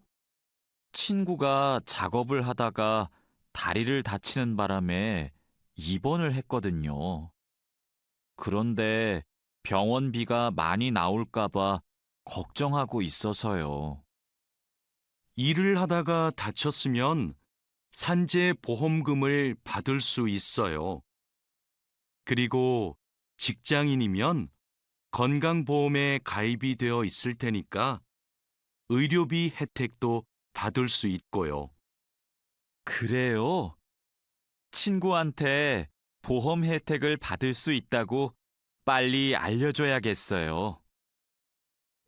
친구가 작업을 하다가 다리를 다치는 바람에 입원을 했거든요. 그런데 병원비가 많이 나올까봐 걱정하고 있어서요. 일을 하다가 다쳤으면 산재 보험금을 받을 수 있어요. 그리고 직장인이면 건강보험에 가입이 되어 있을 테니까 의료비 혜택도 받을 수 있고요. 그래요? 친구한테 보험 혜택을 받을 수 있다고 빨리 알려줘야겠어요.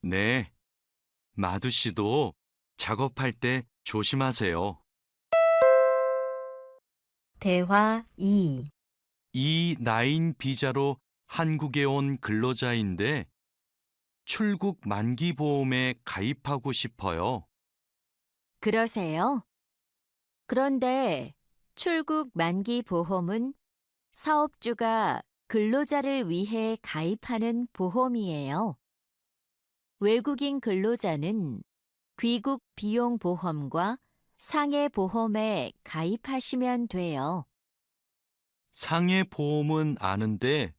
네, 마두 씨도 작업할 때 조심하세요. 대화 2. 이 나인 비자로 한국에 온 근로자인데 출국 만기 보험에 가입하고 싶어요. 그러세요? 그런데 출국 만기 보험은 사업주가 근로자를 위해 가입하는 보험이에요. 외국인 근로자는 귀국 비용 보험과 상해 보험에 가입하시면 돼요. 상해 보험은 아는데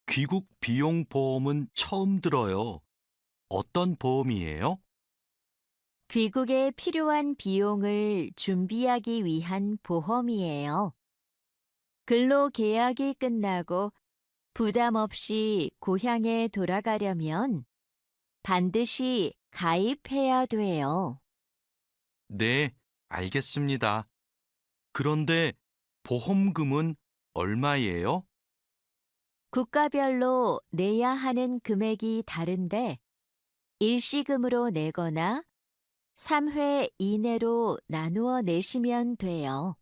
귀국 비용 보험은 처음 들어요. 어떤 보험이에요? 귀국에 필요한 비용을 준비하기 위한 보험이에요. 근로 계약이 끝나고 부담 없이 고향에 돌아가려면 반드시 가입해야 돼요. 네, 알겠습니다. 그런데 보험금은 얼마예요? 국가별로 내야 하는 금액이 다른데 일시금으로 내거나 3회 이내로 나누어 내시면 돼요.